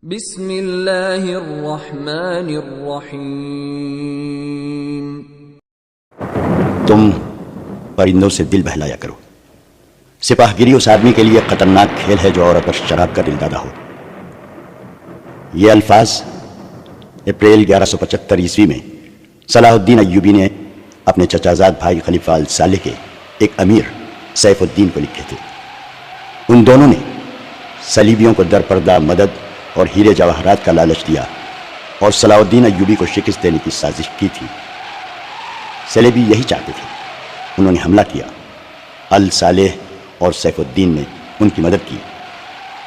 بسم اللہ الرحمن الرحیم۔ تم پرندوں سے دل بہلایا کرو۔ سپاہ گیری اس آدمی کے لیے خطرناک کھیل ہے جو عورت اور شراب کا دل دادا ہو۔ یہ الفاظ اپریل 1175 میں صلاح الدین ایوبی نے اپنے چچازاد بھائی خلیفہ الصالح کے ایک امیر سیف الدین کو لکھے تھے۔ ان دونوں نے صلیبیوں کو در پردہ مدد اور ہیرے جواہرات کا لالچ دیا اور صلاح الدین ایوبی کو شکست دینے کی سازش کی تھی۔ صلیبی یہی چاہتے تھے۔ انہوں نے حملہ کیا۔ الصالح اور سیف الدین نے ان کی مدد کی۔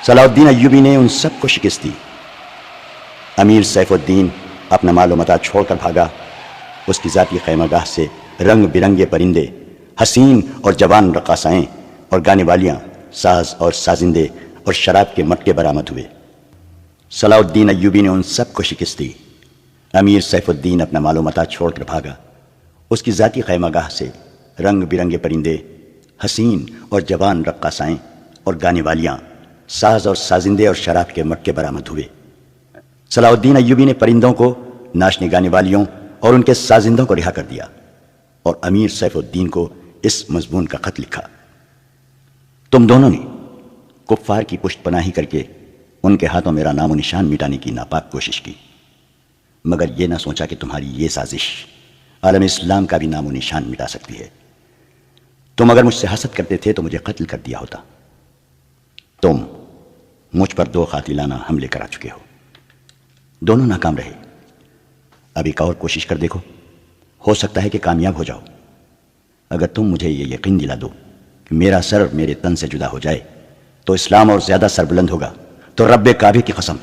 صلاح الدین ایوبی نے ان سب کو شکست دی۔ امیر سیف الدین اپنا مال و متاع چھوڑ کر بھاگا۔ اس کی ذاتی خیمہ گاہ سے رنگ برنگے پرندے، حسین اور جوان رقاصائیں اور گانے والیاں، ساز اور سازندے اور شراب کے مٹکے برآمد ہوئے۔ صلاح الدین ایوبی نے ان سب کو شکست دی۔ امیر سیف الدین اپنا مال و متاع چھوڑ کر بھاگا۔ اس کی ذاتی خیمہ گاہ سے رنگ برنگے پرندے، حسین اور جوان رقاصائیں اور گانے والیاں، ساز اور سازندے اور شراب کے مٹکے برآمد ہوئے۔ صلاح الدین ایوبی نے پرندوں کو، ناچنے گانے والیوں اور ان کے سازندوں کو رہا کر دیا اور امیر سیف الدین کو اس مضمون کا خط لکھا: تم دونوں نے کفار کی پشت پناہی کر کے ان کے ہاتھوں میرا نام و نشان مٹانے کی ناپاک کوشش کی، مگر یہ نہ سوچا کہ تمہاری یہ سازش عالم اسلام کا بھی نام و نشان مٹا سکتی ہے۔ تم اگر مجھ سے حسد کرتے تھے تو مجھے قتل کر دیا ہوتا۔ تم مجھ پر 2 قاتلانہ حملے کرا چکے ہو، دونوں ناکام رہے۔ اب ایک اور کوشش کر دیکھو، ہو سکتا ہے کہ کامیاب ہو جاؤ۔ اگر تم مجھے یہ یقین دلا دو کہ میرا سر میرے تن سے جدا ہو جائے تو اسلام اور زیادہ سربلند ہوگا، تو رب کعبے کی قسم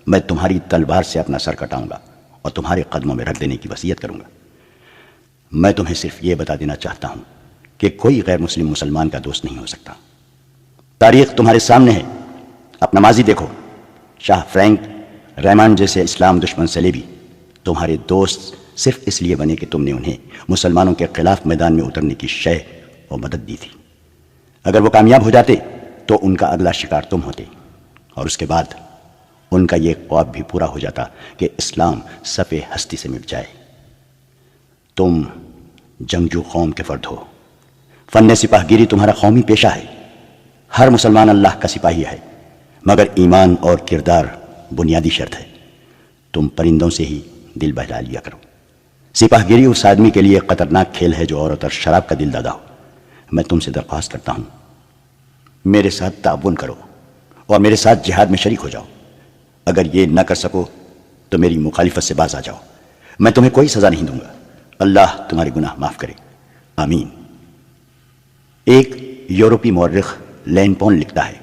میں تمہاری تلوار سے اپنا سر کٹاؤں گا اور تمہارے قدموں میں رکھ دینے کی وصیت کروں گا۔ میں تمہیں صرف یہ بتا دینا چاہتا ہوں کہ کوئی غیر مسلم مسلمان کا دوست نہیں ہو سکتا۔ تاریخ تمہارے سامنے ہے، اپنا ماضی دیکھو۔ شاہ فرینک ریمانڈ جیسے اسلام دشمن صلیبی تمہارے دوست صرف اس لیے بنے کہ تم نے انہیں مسلمانوں کے خلاف میدان میں اترنے کی شے اور مدد دی تھی۔ اگر وہ کامیاب ہو جاتے تو ان کا اگلا شکار تم ہوتے، اور اس کے بعد ان کا یہ خواب بھی پورا ہو جاتا کہ اسلام صف ہستی سے مٹ جائے۔ تم جنگجو قوم کے فرد ہو۔ فن سپاہ گیری تمہارا قومی پیشہ ہے۔ ہر مسلمان اللہ کا سپاہی ہے، مگر ایمان اور کردار بنیادی شرط ہے۔ تم پرندوں سے ہی دل بہلا لیا کرو۔ سپاہ گیری اس آدمی کے لیے خطرناک کھیل ہے جو عورت اور شراب کا دل دادا ہو۔ میں تم سے درخواست کرتا ہوں، میرے ساتھ تعاون کرو اور میرے ساتھ جہاد میں شریک ہو جاؤ۔ اگر یہ نہ کر سکو تو میری مخالفت سے باز آ جاؤ۔ میں تمہیں کوئی سزا نہیں دوں گا۔ اللہ تمہارے گناہ معاف کرے، آمین۔ ایک یورپی مورخ لین پون لکھتا ہے: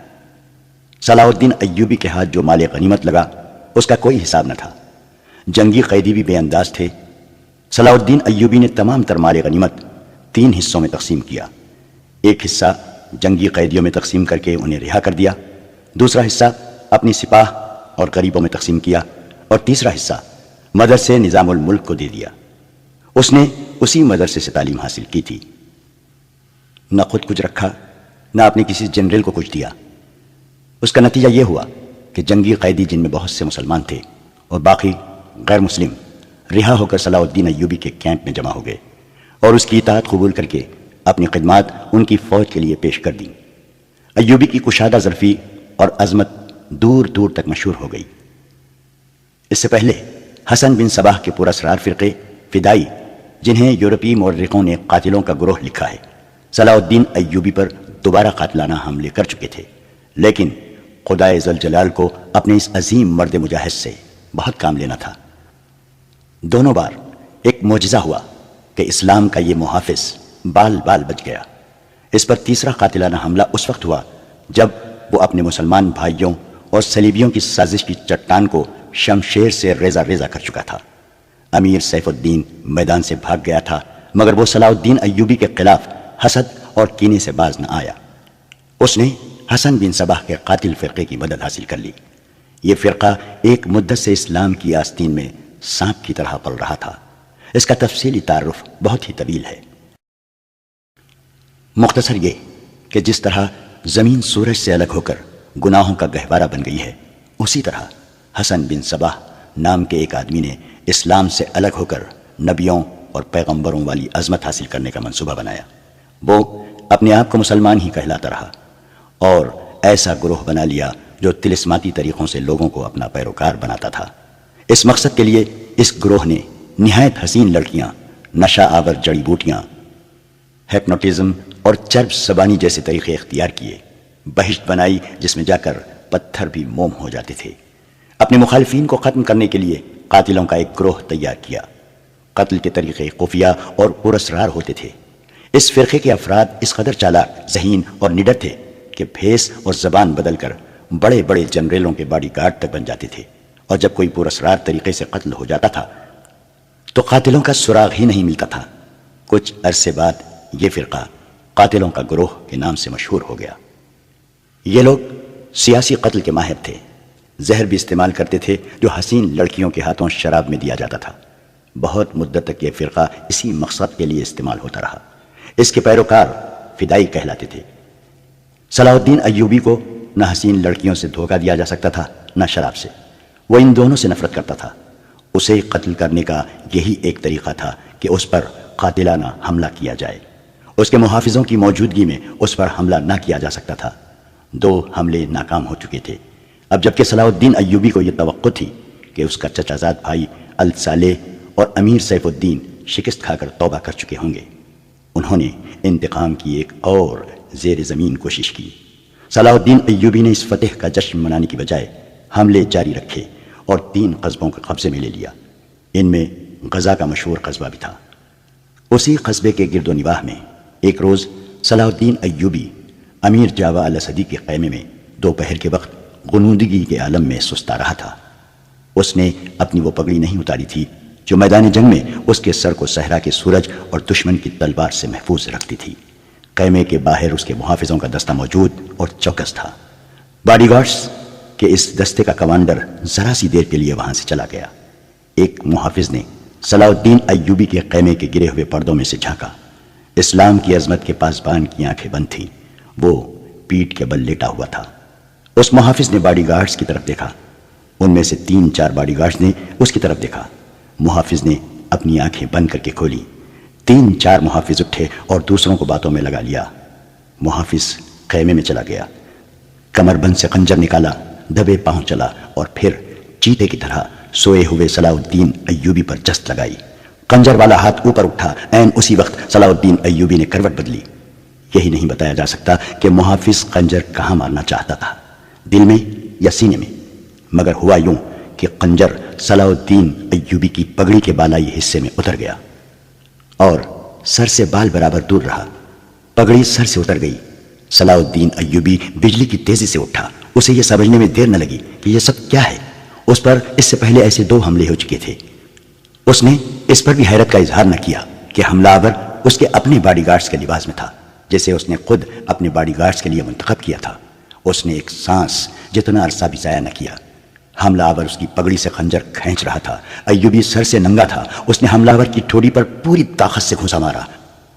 صلاح الدین ایوبی کے ہاتھ جو مال غنیمت لگا اس کا کوئی حساب نہ تھا۔ جنگی قیدی بھی بے انداز تھے۔ صلاح الدین ایوبی نے تمام تر مال غنیمت 3 حصوں میں تقسیم کیا۔ ایک حصہ جنگی قیدیوں میں تقسیم کر کے انہیں رہا کر دیا، دوسرا حصہ اپنی سپاہ اور غریبوں میں تقسیم کیا، اور تیسرا حصہ مدرسے نظام الملک کو دے دیا۔ اس نے اسی مدرسے سے تعلیم حاصل کی تھی۔ نہ خود کچھ رکھا، نہ اپنے کسی جنرل کو کچھ دیا۔ اس کا نتیجہ یہ ہوا کہ جنگی قیدی، جن میں بہت سے مسلمان تھے اور باقی غیر مسلم، رہا ہو کر صلاح الدین ایوبی کے کیمپ میں جمع ہو گئے اور اس کی اطاعت قبول کر کے اپنی خدمات ان کی فوج کے لیے پیش کر دیں۔ ایوبی کی کشادہ ظرفی اور عظمت دور دور تک مشہور ہو گئی۔ اس سے پہلے حسن بن صباح کے پراسرار فرقے فدائی، جنہیں یورپی مورخوں نے قاتلوں کا گروہ لکھا ہے، صلاح الدین ایوبی پر دوبارہ قاتلانہ حملے کر چکے تھے، لیکن خدائے ذوالجلال کو اپنے اس عظیم مرد مجاہد سے بہت کام لینا تھا۔ دونوں بار ایک معجزہ ہوا کہ اسلام کا یہ محافظ بال بال بچ گیا۔ اس پر تیسرا قاتلانہ حملہ اس وقت ہوا جب وہ اپنے مسلمان بھائیوں اور صلیبیوں کی سازش کی چٹان کو شمشیر سے ریزہ ریزہ کر چکا تھا۔ امیر سیف الدین میدان سے بھاگ گیا تھا، مگر وہ صلاح الدین ایوبی کے خلاف حسد اور کینے سے باز نہ آیا۔ اس نے حسن بن صباح کے قاتل فرقے کی مدد حاصل کر لی۔ یہ فرقہ ایک مدت سے اسلام کی آستین میں سانپ کی طرح پل رہا تھا۔ اس کا تفصیلی تعارف بہت ہی طویل ہے۔ مختصر یہ کہ جس طرح زمین سورج سے الگ ہو کر گناہوں کا گہوارہ بن گئی ہے، اسی طرح حسن بن صباح نام کے ایک آدمی نے اسلام سے الگ ہو کر نبیوں اور پیغمبروں والی عظمت حاصل کرنے کا منصوبہ بنایا۔ وہ اپنے آپ کو مسلمان ہی کہلاتا رہا اور ایسا گروہ بنا لیا جو طلسماتی طریقوں سے لوگوں کو اپنا پیروکار بناتا تھا۔ اس مقصد کے لیے اس گروہ نے نہایت حسین لڑکیاں، نشہ آور جڑی بوٹیاں، ہیپنوٹزم اور چرب زبانی جیسے طریقے اختیار کیے۔ بہشت بنائی جس میں جا کر پتھر بھی موم ہو جاتے تھے۔ اپنے مخالفین کو ختم کرنے کے لیے قاتلوں کا ایک گروہ تیار کیا۔ قتل کے طریقے خفیہ اور پراسرار ہوتے تھے۔ اس فرقے کے افراد اس قدر چالاک، ذہین اور نڈر تھے کہ بھیس اور زبان بدل کر بڑے بڑے جنرلوں کے باڈی گارڈ تک بن جاتے تھے، اور جب کوئی پراسرار طریقے سے قتل ہو جاتا تھا تو قاتلوں کا سراغ ہی نہیں ملتا تھا۔ کچھ عرصے بعد یہ فرقہ قاتلوں کا گروہ کے نام سے مشہور ہو گیا۔ یہ لوگ سیاسی قتل کے ماہر تھے۔ زہر بھی استعمال کرتے تھے جو حسین لڑکیوں کے ہاتھوں شراب میں دیا جاتا تھا۔ بہت مدت تک یہ فرقہ اسی مقصد کے لیے استعمال ہوتا رہا۔ اس کے پیروکار فدائی کہلاتے تھے۔ صلاح الدین ایوبی کو نہ حسین لڑکیوں سے دھوکہ دیا جا سکتا تھا نہ شراب سے۔ وہ ان دونوں سے نفرت کرتا تھا۔ اسے قتل کرنے کا یہی ایک طریقہ تھا کہ اس پر قاتلانہ حملہ کیا جائے۔ اس کے محافظوں کی موجودگی میں اس پر حملہ نہ کیا جا سکتا تھا۔ 2 حملے ناکام ہو چکے تھے۔ اب جبکہ صلاح الدین ایوبی کو یہ توقع تھی کہ اس کا چچا زاد بھائی الصالح اور امیر سیف الدین شکست کھا کر توبہ کر چکے ہوں گے، انہوں نے انتقام کی ایک اور زیر زمین کوشش کی۔ صلاح الدین ایوبی نے اس فتح کا جشن منانے کی بجائے حملے جاری رکھے اور 3 قصبوں کو قبضے میں لے لیا۔ ان میں غزہ کا مشہور قصبہ بھی تھا۔ اسی قصبے کے گرد و نواح میں ایک روز صلاح الدین ایوبی امیر جاوا الاسدی کے خیمے میں دوپہر کے وقت غنودگی کے عالم میں سستا رہا تھا۔ اس نے اپنی وہ پگڑی نہیں اتاری تھی جو میدان جنگ میں اس کے سر کو صحرا کے سورج اور دشمن کی تلوار سے محفوظ رکھتی تھی۔ خیمے کے باہر اس کے محافظوں کا دستہ موجود اور چوکس تھا۔ باڈی گارڈز کے اس دستے کا کمانڈر ذرا سی دیر کے لیے وہاں سے چلا گیا۔ ایک محافظ نے صلاح الدین ایوبی کے خیمے کے گرے ہوئے پردوں میں سے جھانکا۔ اسلام کی عظمت کے پاسبان کی آنکھیں بند تھیں۔ وہ پیٹھ کے بل لیٹا ہوا تھا۔ اس محافظ نے باڈی گارڈز کی طرف دیکھا۔ ان میں سے 3-4 باڈی گارڈز نے اس کی طرف دیکھا۔ محافظ نے اپنی آنکھیں بند کر کے کھولی۔ 3-4 محافظ اٹھے اور دوسروں کو باتوں میں لگا لیا۔ محافظ خیمے میں چلا گیا، کمر بند سے خنجر نکالا، دبے پاؤں چلا اور پھر چیتے کی طرح سوئے ہوئے صلاح الدین ایوبی پر جست لگائی۔ خنجر والا ہاتھ اوپر اٹھا۔ عین اسی وقت صلاح الدین ایوبی نے کروٹ بدلی۔ یہی نہیں بتایا جا سکتا کہ محافظ خنجر کہاں مارنا چاہتا تھا، دل میں یا سینے میں، مگر ہوا یوں کہ خنجر صلاح الدین ایوبی کی پگڑی کے بالائی حصے میں اتر گیا اور سر سے بال برابر دور رہا۔ پگڑی سر سے اتر گئی۔ صلاح الدین ایوبی بجلی کی تیزی سے اٹھا۔ اسے یہ سمجھنے میں دیر نہ لگی کہ یہ سب کیا ہے۔ اس پر اس سے پہلے ایسے 2 حملے ہو چکے تھے۔ اس نے اس پر بھی حیرت کا اظہار نہ کیا کہ حملہ آور اس کے اپنے باڈی گارڈز کے لباس میں تھا، جسے اس نے خود اپنے باڈی گارڈز کے لیے منتخب کیا تھا۔ اس نے ایک سانس جتنا عرصہ بھی ضائع نہ کیا۔ حملہ آور اس کی پگڑی سے خنجر کھینچ رہا تھا۔ ایوبی سر سے ننگا تھا۔ اس نے حملہ آور کی ٹھوڑی پر پوری طاقت سے گھسا مارا۔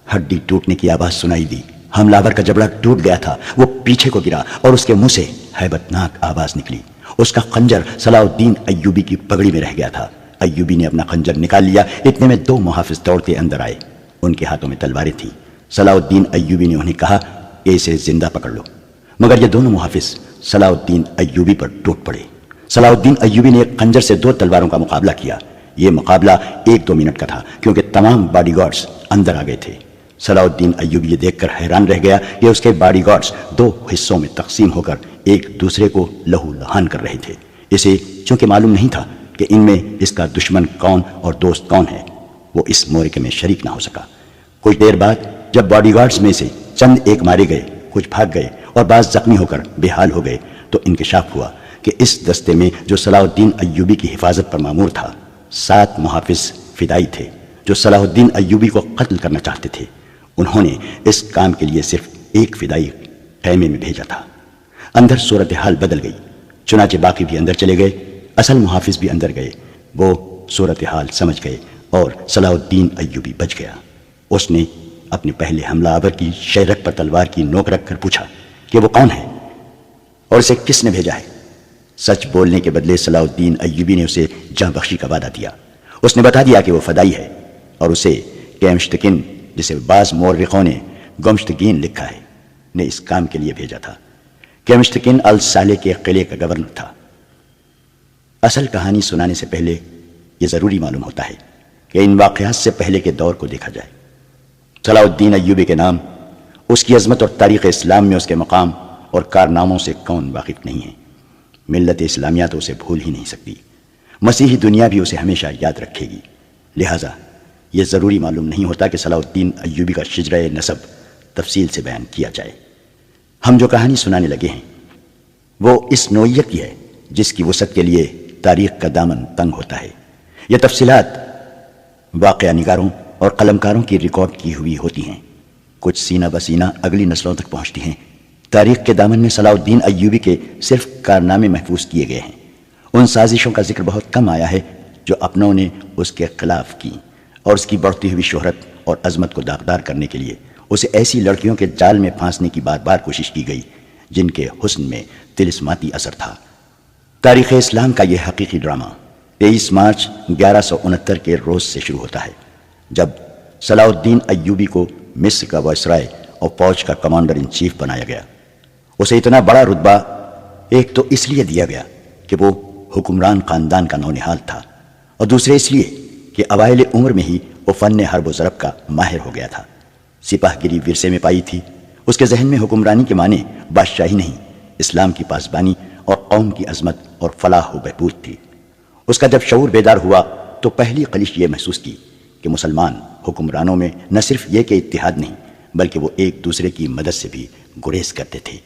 ہڈی ٹوٹنے کی آواز سنائی دی۔ حملہ آور کا جبڑا ٹوٹ گیا تھا۔ وہ پیچھے کو گرا اور اس کے منہ سے ہیبتناک آواز نکلی۔ اس کا خنجر صلاح الدین ایوبی کی پگڑی میں رہ گیا تھا۔ ایوبی نے اپنا خنجر نکال لیا۔ اتنے میں 2 محافظ دوڑتے اندر آئے۔ ان کے ہاتھوں میں تلواریں تھیں۔ صلاح الدین ایوبی نے انہیں کہا کہ اسے زندہ پکڑ لو، مگر یہ دونوں محافظ صلاح الدین ایوبی پر ٹوٹ پڑے۔ صلاح الدین ایوبی نے ایک خنجر سے 2 تلواروں کا مقابلہ کیا۔ یہ مقابلہ 1-2 منٹ کا تھا کیونکہ تمام باڈی گارڈز اندر آ گئے تھے۔ صلاح الدین ایوبی یہ دیکھ کر حیران رہ گیا کہ اس کے باڈی گارڈز 2 حصوں میں تقسیم ہو کر ایک دوسرے کو لہو لہان کر رہے تھے۔ اسے چونکہ معلوم نہیں تھا کہ ان میں اس کا دشمن کون اور دوست کون ہے، وہ اس معرکے میں شریک نہ ہو سکا۔ کچھ دیر بعد جب باڈی گارڈز میں سے چند ایک مارے گئے، کچھ بھاگ گئے اور بعض زخمی ہو کر بے حال ہو گئے، تو انکشاف ہوا کہ اس دستے میں جو صلاح الدین ایوبی کی حفاظت پر مامور تھا، 7 محافظ فدائی تھے جو صلاح الدین ایوبی کو قتل کرنا چاہتے تھے۔ انہوں نے اس کام کے لیے صرف ایک فدائی خیمے میں بھیجا تھا۔ اندر صورتحال بدل گئی، چنانچہ باقی بھی اندر چلے گئے، اصل محافظ بھی اندر گئے۔ وہ صورتحال سمجھ گئے اور صلاح الدین ایوبی بچ گیا۔ اس نے اپنے پہلے حملہ آور کی شہرک پر تلوار کی نوک رکھ کر پوچھا کہ وہ کون ہے اور اسے کس نے بھیجا ہے۔ سچ بولنے کے بدلے صلاح الدین ایوبی نے اسے جاں بخشی کا وعدہ دیا۔ اس نے بتا دیا کہ وہ فدائی ہے اور اسے کیمشتکن، جسے بعض مورخوں نے گمشتگین لکھا ہے، نے اس کام کے لیے بھیجا تھا۔ کیمشتکن الصالح کے قلعے کا گورنر تھا۔ اصل کہانی سنانے سے پہلے یہ ضروری معلوم ہوتا ہے کہ ان واقعات سے پہلے کے دور کو دیکھا جائے۔ صلاح الدین ایوبی کے نام، اس کی عظمت اور تاریخ اسلام میں اس کے مقام اور کارناموں سے کون واقف نہیں ہے؟ ملت اسلامیہ تو اسے بھول ہی نہیں سکتی، مسیحی دنیا بھی اسے ہمیشہ یاد رکھے گی۔ لہٰذا یہ ضروری معلوم نہیں ہوتا کہ صلاح الدین ایوبی کا شجرہ نسب تفصیل سے بیان کیا جائے۔ ہم جو کہانی سنانے لگے ہیں وہ اس نوعیت کی ہے جس کی وسعت کے لیے تاریخ کا دامن تنگ ہوتا ہے۔ یہ تفصیلات واقعہ نگاروں اور قلمکاروں کی ریکارڈ کی ہوئی ہوتی ہیں، کچھ سینہ بسینہ اگلی نسلوں تک پہنچتی ہیں۔ تاریخ کے دامن میں صلاح الدین ایوبی کے صرف کارنامے محفوظ کیے گئے ہیں۔ ان سازشوں کا ذکر بہت کم آیا ہے جو اپنوں نے اس کے خلاف کی، اور اس کی بڑھتی ہوئی شہرت اور عظمت کو داغدار کرنے کے لیے اسے ایسی لڑکیوں کے جال میں پھانسنے کی بار بار کوشش کی گئی جن کے حسن میں طلسماتی اثر تھا۔ تاریخ اسلام کا یہ حقیقی ڈرامہ 23 مارچ 1169 کے روز سے شروع ہوتا ہے، جب صلاح الدین ایوبی کو مصر کا وائسرائے اور فوج کا کمانڈر ان چیف بنایا گیا۔ اسے اتنا بڑا رتبہ ایک تو اس لیے دیا گیا کہ وہ حکمران خاندان کا نونہال تھا، اور دوسرے اس لیے کہ اوائل عمر میں ہی وہ فن حرب و ضرب کا ماہر ہو گیا تھا۔ سپاہ گیری ورثے میں پائی تھی۔ اس کے ذہن میں حکمرانی کے معنی بادشاہی نہیں، اسلام کی پاسبانی اور قوم کی عظمت اور فلاح و بہبود تھی۔ اس کا جب شعور بیدار ہوا تو پہلی خلیش یہ محسوس کی کہ مسلمان حکمرانوں میں نہ صرف یہ کہ اتحاد نہیں، بلکہ وہ ایک دوسرے کی مدد سے بھی گریز کرتے تھے۔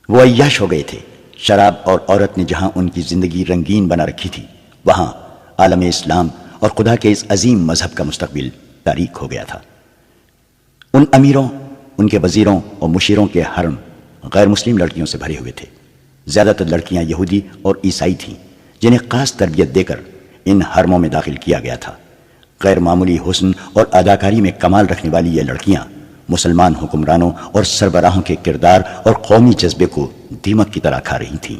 وہ عیاش ہو گئے تھے۔ شراب اور عورت نے جہاں ان کی زندگی رنگین بنا رکھی تھی، وہاں عالم اسلام اور خدا کے اس عظیم مذہب کا مستقبل تاریک ہو گیا تھا۔ ان امیروں، ان کے وزیروں اور مشیروں کے حرم غیر مسلم لڑکیوں سے بھرے ہوئے تھے۔ زیادہ تر لڑکیاں یہودی اور عیسائی تھیں جنہیں خاص تربیت دے کر ان حرموں میں داخل کیا گیا تھا۔ غیر معمولی حسن اور اداکاری میں کمال رکھنے والی یہ لڑکیاں مسلمان حکمرانوں اور سربراہوں کے کردار اور قومی جذبے کو دیمک کی طرح کھا رہی تھیں۔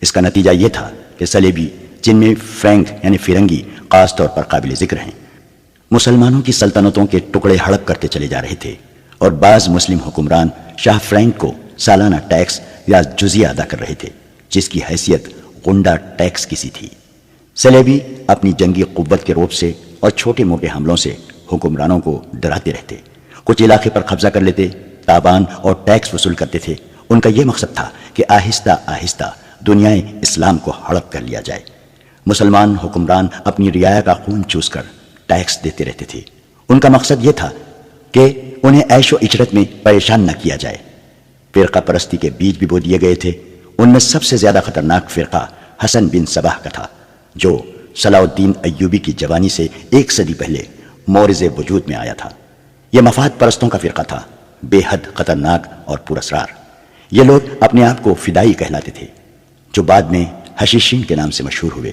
اس کا نتیجہ یہ تھا کہ صلیبی، جن میں فرینک یعنی فرنگی خاص طور پر قابل ذکر ہیں، مسلمانوں کی سلطنتوں کے ٹکڑے ہڑپ کرتے چلے جا رہے تھے، اور بعض مسلم حکمران شاہ فرینک کو سالانہ ٹیکس یا جزیہ ادا کر رہے تھے، جس کی حیثیت غنڈہ ٹیکس کی سی تھی۔ صلیبی اپنی جنگی قوت کے رعب سے اور چھوٹے موٹے حملوں سے حکمرانوں کو ڈراتے رہتے، کچھ علاقے پر قبضہ کر لیتے، تاوان اور ٹیکس وصول کرتے تھے۔ ان کا یہ مقصد تھا کہ آہستہ آہستہ دنیا اسلام کو ہڑپ کر لیا جائے۔ مسلمان حکمران اپنی رعایا کا خون چوس کر ٹیکس دیتے رہتے تھے۔ ان کا مقصد یہ تھا کہ انہیں عیش و عشرت میں پریشان نہ کیا جائے۔ فرقہ پرستی کے بیج بھی بو دیے گئے تھے۔ ان میں سب سے زیادہ خطرناک فرقہ حسن بن صباح کا تھا، جو صلاح الدین ایوبی کی جوانی سے 1 صدی پہلے مورز وجود میں آیا تھا۔ یہ مفاد پرستوں کا فرقہ تھا، بے حد خطرناک اور پراسرار۔ یہ لوگ اپنے آپ کو فدائی کہلاتے تھے، جو بعد میں حشیشین کے نام سے مشہور ہوئے،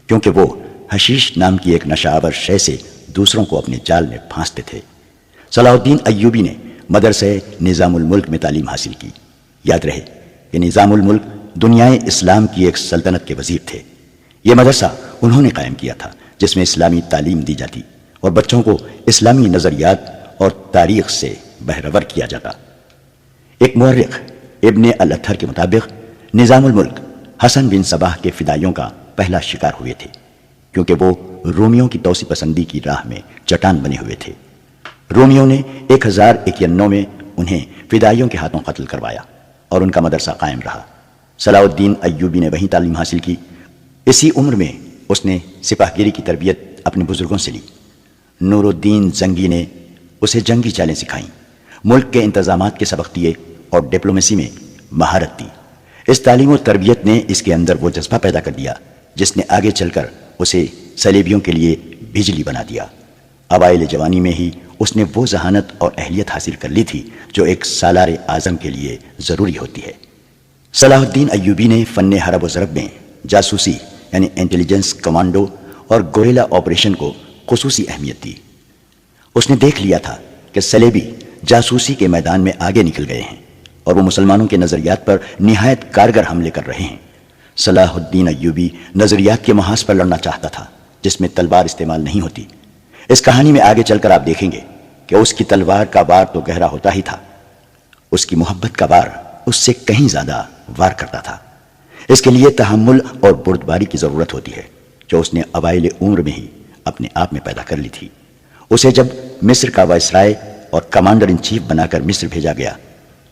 کیونکہ وہ حشیش نام کی ایک نشہ آور شے سے دوسروں کو اپنے جال میں پھانستے تھے۔ صلاح الدین ایوبی نے مدرسہ نظام الملک میں تعلیم حاصل کی۔ یاد رہے کہ نظام الملک دنیائے اسلام کی ایک سلطنت کے وزیر تھے۔ یہ مدرسہ انہوں نے قائم کیا تھا جس میں اسلامی تعلیم دی جاتی اور بچوں کو اسلامی نظریات اور تاریخ سے بہرور کیا جاتا۔ ایک مورخ ابن الاطہر کے مطابق نظام الملک حسن بن صباح کے فدائیوں کا پہلا شکار ہوئے تھے، کیونکہ وہ رومیوں کی توسیع پسندی کی راہ میں چٹان بنے ہوئے تھے۔ رومیوں نے 1091 میں انہیں فدائیوں کے ہاتھوں قتل کروایا اور ان کا مدرسہ قائم رہا۔ صلاح الدین ایوبی نے وہیں تعلیم حاصل کی۔ اسی عمر میں اس نے سپاہ گیری کی تربیت اپنے بزرگوں سے لی۔ نور الدین زنگی نے اسے جنگی چالیں سکھائیں، ملک کے انتظامات کے سبق دیے اور ڈپلومیسی میں مہارت دی۔ اس تعلیم و تربیت نے اس کے اندر وہ جذبہ پیدا کر دیا جس نے آگے چل کر اسے صلیبیوں کے لیے بجلی بنا دیا۔ اوائل جوانی میں ہی اس نے وہ ذہانت اور اہلیت حاصل کر لی تھی جو ایک سالار اعظم کے لیے ضروری ہوتی ہے۔ صلاح الدین ایوبی نے فن حرب و ضرب میں جاسوسی یعنی انٹیلیجنس، کمانڈو اور گوریلا آپریشن کو خصوصی اہمیت دی۔ اس نے دیکھ لیا تھا کہ صلیبی جاسوسی کے میدان میں آگے نکل گئے ہیں اور وہ مسلمانوں کے نظریات پر نہایت کارگر حملے کر رہے ہیں۔ صلاح الدین ایوبی نظریات کے محاذ پر لڑنا چاہتا تھا جس میں تلوار استعمال نہیں ہوتی۔ اس کہانی میں آگے چل کر آپ دیکھیں گے کہ اس کی تلوار کا وار تو گہرا ہوتا ہی تھا، اس کی محبت کا وار اس سے کہیں زیادہ وار کرتا تھا۔ اس کے لیے تحمل اور بردباری کی ضرورت ہوتی ہے جو اس نے اوائل عمر میں ہی اپنے آپ میں پیدا کر لی تھی۔ اسے جب مصر کا وائسرائے اور کمانڈر ان چیف بنا کر مصر بھیجا گیا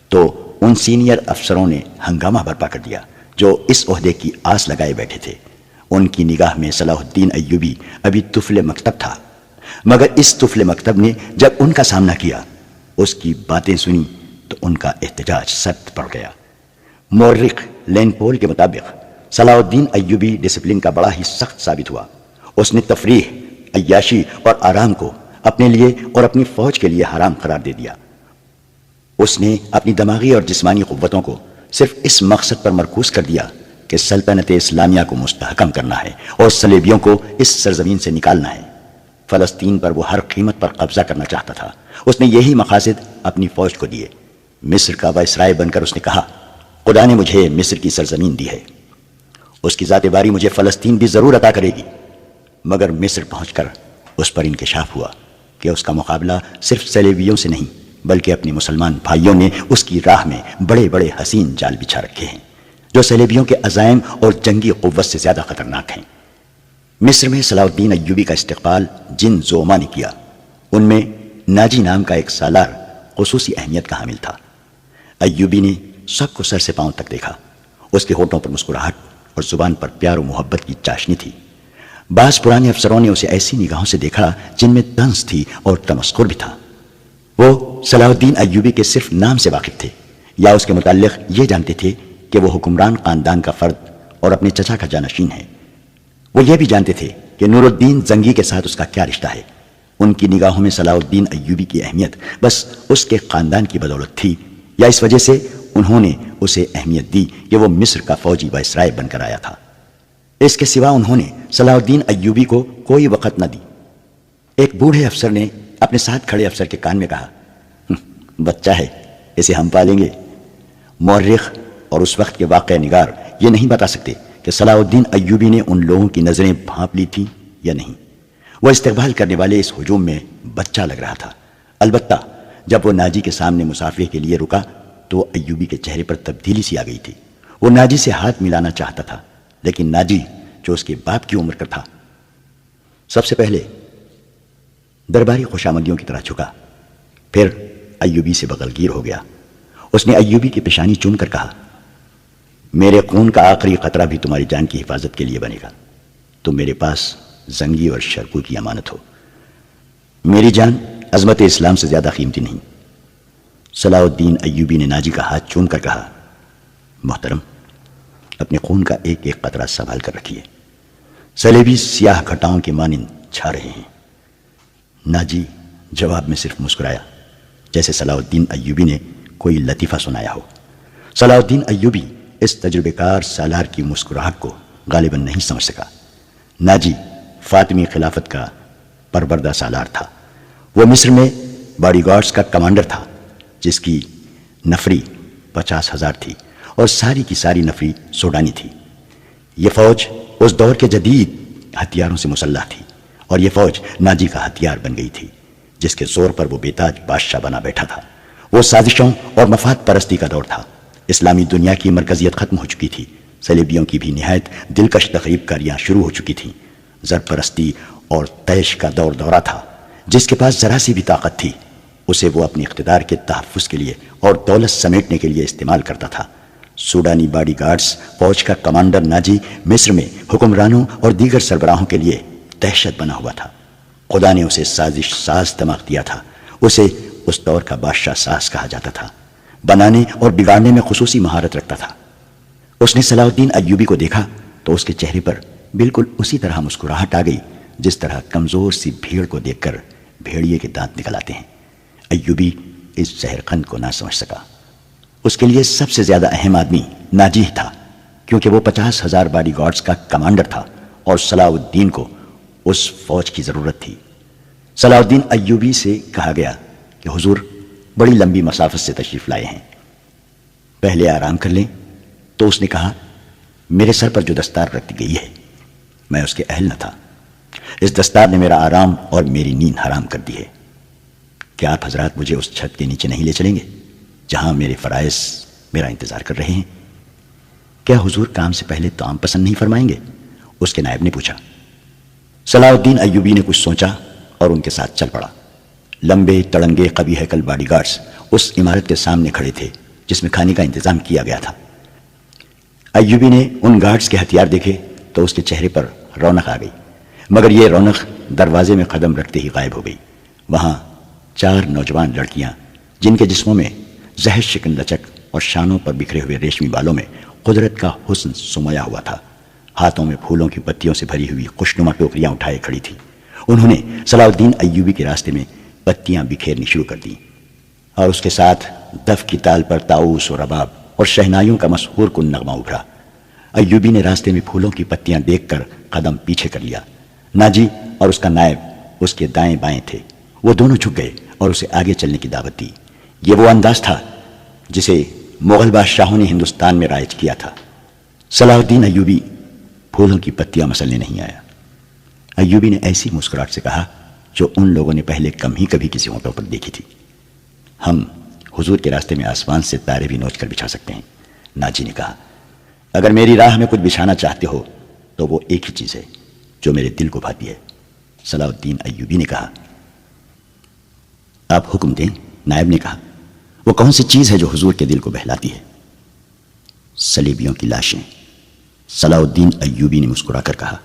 تو ان سینئر افسروں نے ہنگامہ برپا کر دیا جو اس عہدے کی آس لگائے بیٹھے تھے۔ ان کی نگاہ میں صلاح الدین ایوبی ابھی طفل مکتب تھا، مگر اس طفل مکتب نے جب ان کا سامنا کیا، اس کی باتیں سنی تو ان کا احتجاج سخت پڑ گیا۔ مورخ لین پول کے مطابق صلاح الدین ایوبی ڈسپلن کا بڑا ہی سخت ثابت ہوا۔ اس نے تفریح، عیاشی اور آرام کو اپنے لیے اور اپنی فوج کے لیے حرام قرار دے دیا۔ اس نے اپنی دماغی اور جسمانی قوتوں کو صرف اس مقصد پر مرکوز کر دیا کہ سلطنت اسلامیہ کو مستحکم کرنا ہے اور صلیبیوں کو اس سرزمین سے نکالنا ہے۔ فلسطین پر وہ ہر قیمت پر قبضہ کرنا چاہتا تھا۔ اس نے یہی مقاصد اپنی فوج کو دیے۔ مصر کا وائسرائے بن کر اس نے کہا، خدا نے مجھے مصر کی سرزمین دی ہے، اس کی ذات باری مجھے فلسطین بھی ضرور عطا کرے گی۔ مگر مصر پہنچ کر اس پر انکشاف ہوا کہ اس کا مقابلہ صرف صلیبیوں سے نہیں بلکہ اپنے مسلمان بھائیوں نے اس کی راہ میں بڑے بڑے حسین جال بچھا رکھے ہیں جو صلیبیوں کے عزائم اور جنگی قوت سے زیادہ خطرناک ہیں۔ مصر میں صلاح الدین ایوبی کا استقبال جن زعما نے کیا، ان میں ناجی نام کا ایک سالار خصوصی اہمیت کا حامل تھا۔ ایوبی نے سب کو سر سے پاؤں تک دیکھا۔ اس کے ہونٹوں پر مسکراہٹ اور زبان پر پیار و محبت کی چاشنی تھی۔ بعض پرانے افسروں نے اسے ایسی نگاہوں سے دیکھا جن میں طنز تھی اور تمسخر بھی تھا۔ وہ صلاح الدین ایوبی کے صرف نام سے واقف تھے یا اس کے متعلق یہ جانتے تھے کہ وہ حکمران خاندان کا فرد اور اپنے چچا کا جانشین ہے۔ وہ یہ بھی جانتے تھے کہ نور الدین زنگی کے ساتھ اس کا کیا رشتہ ہے۔ ان کی نگاہوں میں صلاح الدین ایوبی کی اہمیت بس اس کے خاندان کی بدولت تھی یا اس وجہ سے انہوں نے اسے اہمیت دی کہ وہ مصر کا فوجی وائسرائے بن کر آیا تھا۔ اس کے سوا انہوں نے صلاح الدین ایوبی کو کوئی وقت نہ دی۔ ایک بوڑھے افسر نے اپنے ساتھ کھڑے افسر کے کان میں کہا، بچہ ہے، اسے ہم پالیں گے۔ مورخ اور اس وقت کے واقعہ نگار یہ نہیں بتا سکتے کہ صلاح الدین ایوبی نے ان لوگوں کی نظریں بھانپ لی تھیں یا نہیں۔ وہ استقبال کرنے والے اس ہجوم میں بچہ لگ رہا تھا۔ البتہ جب وہ ناجی کے سامنے مسافرے کے لیے رکا تو ایوبی کے چہرے پر تبدیلی سی آ گئی تھی۔ وہ ناجی سے ہاتھ ملانا چاہتا تھا لیکن ناجی جو اس کے باپ کی عمر کا تھا سب سے پہلے درباری خوشامدیوں کی طرح جھکا، پھر ایوبی سے بغل گیر ہو گیا۔ اس نے ایوبی کی پیشانی چوم کر کہا، میرے خون کا آخری قطرہ بھی تمہاری جان کی حفاظت کے لیے بنے گا۔ تم میرے پاس زنگی اور شرکو کی امانت ہو۔ میری جان عظمت اسلام سے زیادہ قیمتی نہیں۔ صلاح الدین ایوبی نے ناجی کا ہاتھ چوم کر کہا، محترم، اپنے خون کا ایک ایک قطرہ سنبھال کر رکھیے، صلیبی سیاہ گھٹاؤں کے مانند چھا رہے ہیں۔ ناجی جواب میں صرف مسکرایا جیسے صلاح الدین ایوبی نے کوئی لطیفہ سنایا ہو۔ صلاح الدین ایوبی اس تجربے کار سالار کی مسکراہٹ کو غالباً نہیں سمجھ سکا۔ ناجی فاطمی خلافت کا پروردہ سالار تھا۔ وہ مصر میں باڈی گارڈز کا کمانڈر تھا جس کی نفری 50,000 تھی اور ساری کی ساری نفری سوڈانی تھی۔ یہ فوج اس دور کے جدید ہتھیاروں سے مسلح تھی اور یہ فوج ناجی کا ہتھیار بن گئی تھی جس کے زور پر وہ بے تاج بادشاہ بنا بیٹھا تھا۔ وہ سازشوں اور مفاد پرستی کا دور تھا۔ اسلامی دنیا کی مرکزیت ختم ہو چکی تھی۔ صلیبیوں کی بھی نہایت دلکش تخریب کاریاں شروع ہو چکی تھیں۔ زر پرستی اور تیش کا دور دورہ تھا۔ جس کے پاس ذرا سی بھی طاقت تھی اسے وہ اپنے اقتدار کے تحفظ کے لیے اور دولت سمیٹنے کے لیے استعمال کرتا تھا۔ سوڈانی باڈی گارڈز فوج کا کمانڈر ناجی مصر میں حکمرانوں اور دیگر سربراہوں کے لیے دہشت بنا ہوا تھا۔ خدا نے اسے سازش ساز دماغ دیا تھا۔ اسے اس دور کا بادشاہ ساز کہا جاتا تھا۔ بنانے اور بگاڑنے میں خصوصی مہارت رکھتا تھا۔ اس نے صلاح الدین ایوبی کو دیکھا تو اس کے چہرے پر بالکل اسی طرح مسکراہٹ آ گئی جس طرح کمزور سی بھیڑ کو دیکھ کر بھیڑیے کے دانت نکل آتے ہیں۔ ایوبی اس زہرخند کو نہ سمجھ سکا۔ اس کے لیے سب سے زیادہ اہم آدمی ناجی تھا کیونکہ وہ 50,000 باڈی گارڈز کا کمانڈر تھا اور صلاح الدین کو اس فوج کی ضرورت تھی۔ صلاح الدین ایوبی سے کہا گیا کہ حضور بڑی لمبی مسافت سے تشریف لائے ہیں، پہلے آرام کر لیں۔ تو اس نے کہا، میرے سر پر جو دستار رکھ دی گئی ہے میں اس کے اہل نہ تھا. اس دستار نے میرا آرام اور میری نیند حرام کر دی ہے. کیا آپ حضرات مجھے اس چھت کے نیچے نہیں لے چلیں گے جہاں میرے فرائض میرا انتظار کر رہے ہیں؟ کیا حضور کام سے پہلے طعام پسند نہیں فرمائیں گے؟ اس کے نائب نے پوچھا. صلاح الدین ایوبی نے کچھ سوچا اور ان کے ساتھ چل پڑا. لمبے تڑنگے قوی ہیکل باڈی گارڈز اس عمارت کے سامنے کھڑے تھے جس میں کھانے کا انتظام کیا گیا تھا. ایوبی نے ان گارڈز کے ہتھیار دیکھے تو اس کے چہرے پر رونق آ گئی، مگر یہ رونق دروازے میں قدم رکھتے ہی غائب ہو گئی. وہاں 4 نوجوان لڑکیاں جن کے جسموں میں زہر شکن لچک اور شانوں پر بکھرے ہوئے ریشمی بالوں میں قدرت کا حسن سمایا ہوا تھا، ہاتھوں میں پھولوں کی پتیوں سے بھری ہوئی خوشنما ٹوکریاں اٹھائے کھڑی تھی. انہوں نے صلاح الدین ایوبی کے راستے میں پتیاں بکھیرنی شروع کر دیں اور اس کے ساتھ دف کی تال پر طاؤس و رباب اور شہنائیوں کا مسحور کن نغمہ اٹھا. ایوبی نے راستے میں پھولوں کی پتیاں دیکھ کر قدم پیچھے کر لیا. ناجی اور اس کا نائب اس کے دائیں بائیں تھے. وہ دونوں جھک گئے اور اسے آگے چلنے کی دعوت دی. یہ وہ انداز تھا جسے مغل بادشاہوں نے ہندوستان میں رائج کیا تھا. صلاح الدین ایوبی پھولوں کی پتیاں مسلنے نہیں آیا. ایوبی نے ایسی مسکراہٹ سے کہا جو ان لوگوں نے پہلے کم ہی کبھی کسی ہونٹوں پر دیکھی تھی. ہم حضور کے راستے میں آسمان سے تارے بھی نوچ کر بچھا سکتے ہیں. ناجی نے کہا. اگر میری راہ میں کچھ بچھانا چاہتے ہو تو وہ ایک ہی چیز ہے جو میرے دل کو بھاتی ہے. صلاح الدین ایوبی نے کہا. آپ حکم دیں. نائب نے کہا. وہ کون سی چیز ہے جو حضور کے دل کو بہلاتی ہے؟ صلیبیوں کی لاشیں. صلاح الدین ایوبی نے مسکرا کر کہا،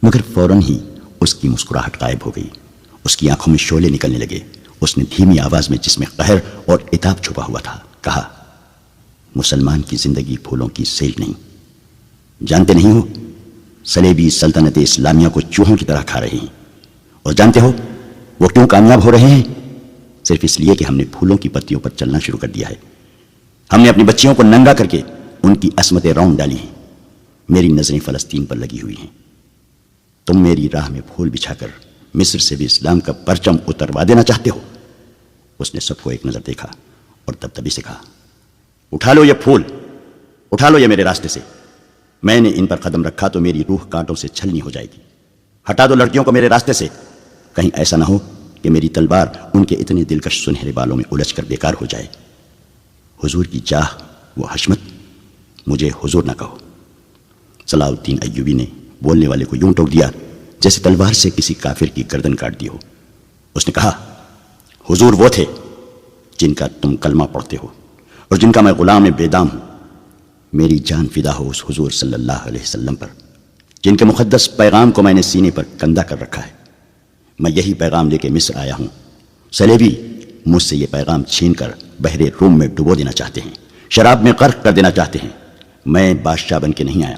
مگر فوراً ہی اس کی مسکراہٹ غائب ہو گئی. اس کی آنکھوں میں شعلے نکلنے لگے. اس نے دھیمی آواز میں جس میں قہر اور عتاب چھپا ہوا تھا کہا، مسلمان کی زندگی پھولوں کی سیل نہیں. جانتے نہیں ہو صلیبی سلطنت اسلامیہ کو چوہوں کی طرح کھا رہے ہیں. اور جانتے ہو وہ کیوں کامیاب ہو رہے ہیں؟ صرف اس لیے کہ ہم نے پھولوں کی پتیوں پر چلنا شروع کر دیا ہے. ہم نے اپنی بچیوں کو ننگا کر کے ان کی عصمتیں رون ڈالی ہیں. میری نظریں فلسطین پر لگی ہوئی ہیں. تم میری راہ میں پھول بچھا کر مصر سے بھی اسلام کا پرچم اتروا دینا چاہتے ہو؟ اس نے سب کو ایک نظر دیکھا اور دبدبے سے کہا، اٹھا لو یہ پھول، اٹھا لو یہ میرے راستے سے. میں نے ان پر قدم رکھا تو میری روح کانٹوں سے چھلنی ہو جائے گی. ہٹا دو لڑکیوں کو میرے راستے سے. کہیں ایسا نہ ہو کہ میری تلوار ان کے اتنے دلکش سنہرے بالوں میں الجھ کر بیکار ہو جائے. حضور کی جاہ وہ حشمت، مجھے حضور نہ کہو. صلاح الدین ایوبی نے بولنے والے کو یوں ٹوک دیا جیسے تلوار سے کسی کافر کی گردن کاٹ دی ہو. اس نے کہا، حضور وہ تھے جن کا تم کلمہ پڑھتے ہو اور جن کا میں غلام بے دام ہوں. میری جان فدا ہو اس حضور صلی اللہ علیہ وسلم پر جن کے مقدس پیغام کو میں نے سینے پر کندہ کر رکھا ہے. میں یہی پیغام لے کے مصر آیا ہوں. صلیبی مجھ سے یہ پیغام چھین کر بحر روم میں ڈبو دینا چاہتے ہیں، شراب میں غرق کر دینا چاہتے ہیں. میں بادشاہ بن کے نہیں آیا.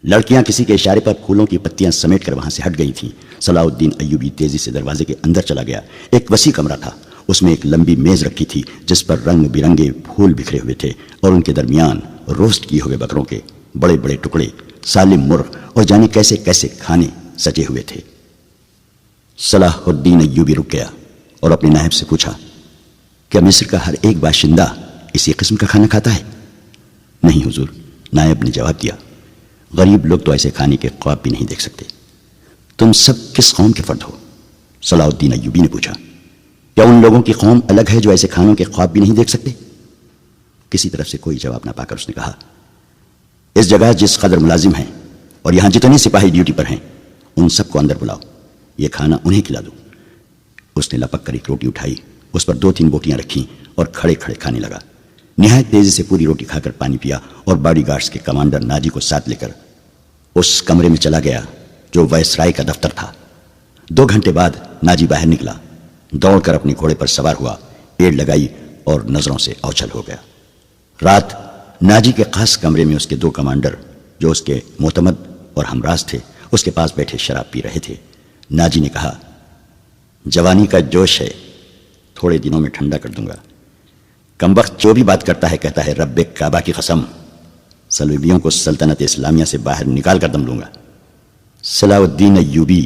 لڑکیاں کسی کے اشارے پر پھولوں کی پتیاں سمیٹ کر وہاں سے ہٹ گئی تھیں. صلاح الدین ایوبی تیزی سے دروازے کے اندر چلا گیا. ایک وسیع کمرہ تھا. اس میں ایک لمبی میز رکھی تھی جس پر رنگ برنگے پھول بکھرے ہوئے تھے اور ان کے درمیان روسٹ کیے ہوئے بکروں کے بڑے بڑے ٹکڑے، سالم مرغ اور جانے کیسے کیسے کھانے سجے ہوئے تھے. صلاح الدین ایوبی رک گیا اور اپنے نائب سے پوچھا، کیا مصر کا ہر ایک باشندہ اسی قسم کا کھانا کھاتا ہے؟ نہیں حضور. نائب نے جواب دیا، غریب لوگ تو ایسے کھانے کے خواب بھی نہیں دیکھ سکتے. تم سب کس قوم کے فرد ہو؟ صلاح الدین ایوبی نے پوچھا. کیا ان لوگوں کی قوم الگ ہے جو ایسے کھانوں کے خواب بھی نہیں دیکھ سکتے؟ کسی طرف سے کوئی جواب نہ پا کر اس نے کہا، اس جگہ جس قدر ملازم ہیں اور یہاں جتنے سپاہی ڈیوٹی پر ہیں ان سب کو اندر بلاؤ، یہ کھانا انہیں کھلا دو. اس نے لپک کر ایک روٹی اٹھائی، اس پر 2-3 بوٹیاں رکھیں اور کھڑے کھڑے کھانے لگا. نہایت تیزی سے پوری روٹی کھا کر پانی پیا اور باڈی گارڈز کے کمانڈر ناجی کو ساتھ لے کر اس کمرے میں چلا گیا جو وائسرائے کا دفتر تھا. 2 گھنٹے بعد ناجی باہر نکلا، دوڑ کر اپنے گھوڑے پر سوار ہوا، پیڑ لگائی اور نظروں سے اوچھل ہو گیا. رات ناجی کے خاص کمرے میں اس کے 2 کمانڈر جو اس کے معتمد اور ہمراز تھے اس کے پاس بیٹھے شراب پی رہے تھے. ناجی نے کہا، جوانی کا جوش ہے، تھوڑے دنوں میں ٹھنڈا کر دوں گا. کمبخت جو بھی بات کرتا ہے کہتا ہے رب کعبہ کی قسم، صلیبیوں کو سلطنت اسلامیہ سے باہر نکال کر دم لوں گا. صلاح الدین ایوبی،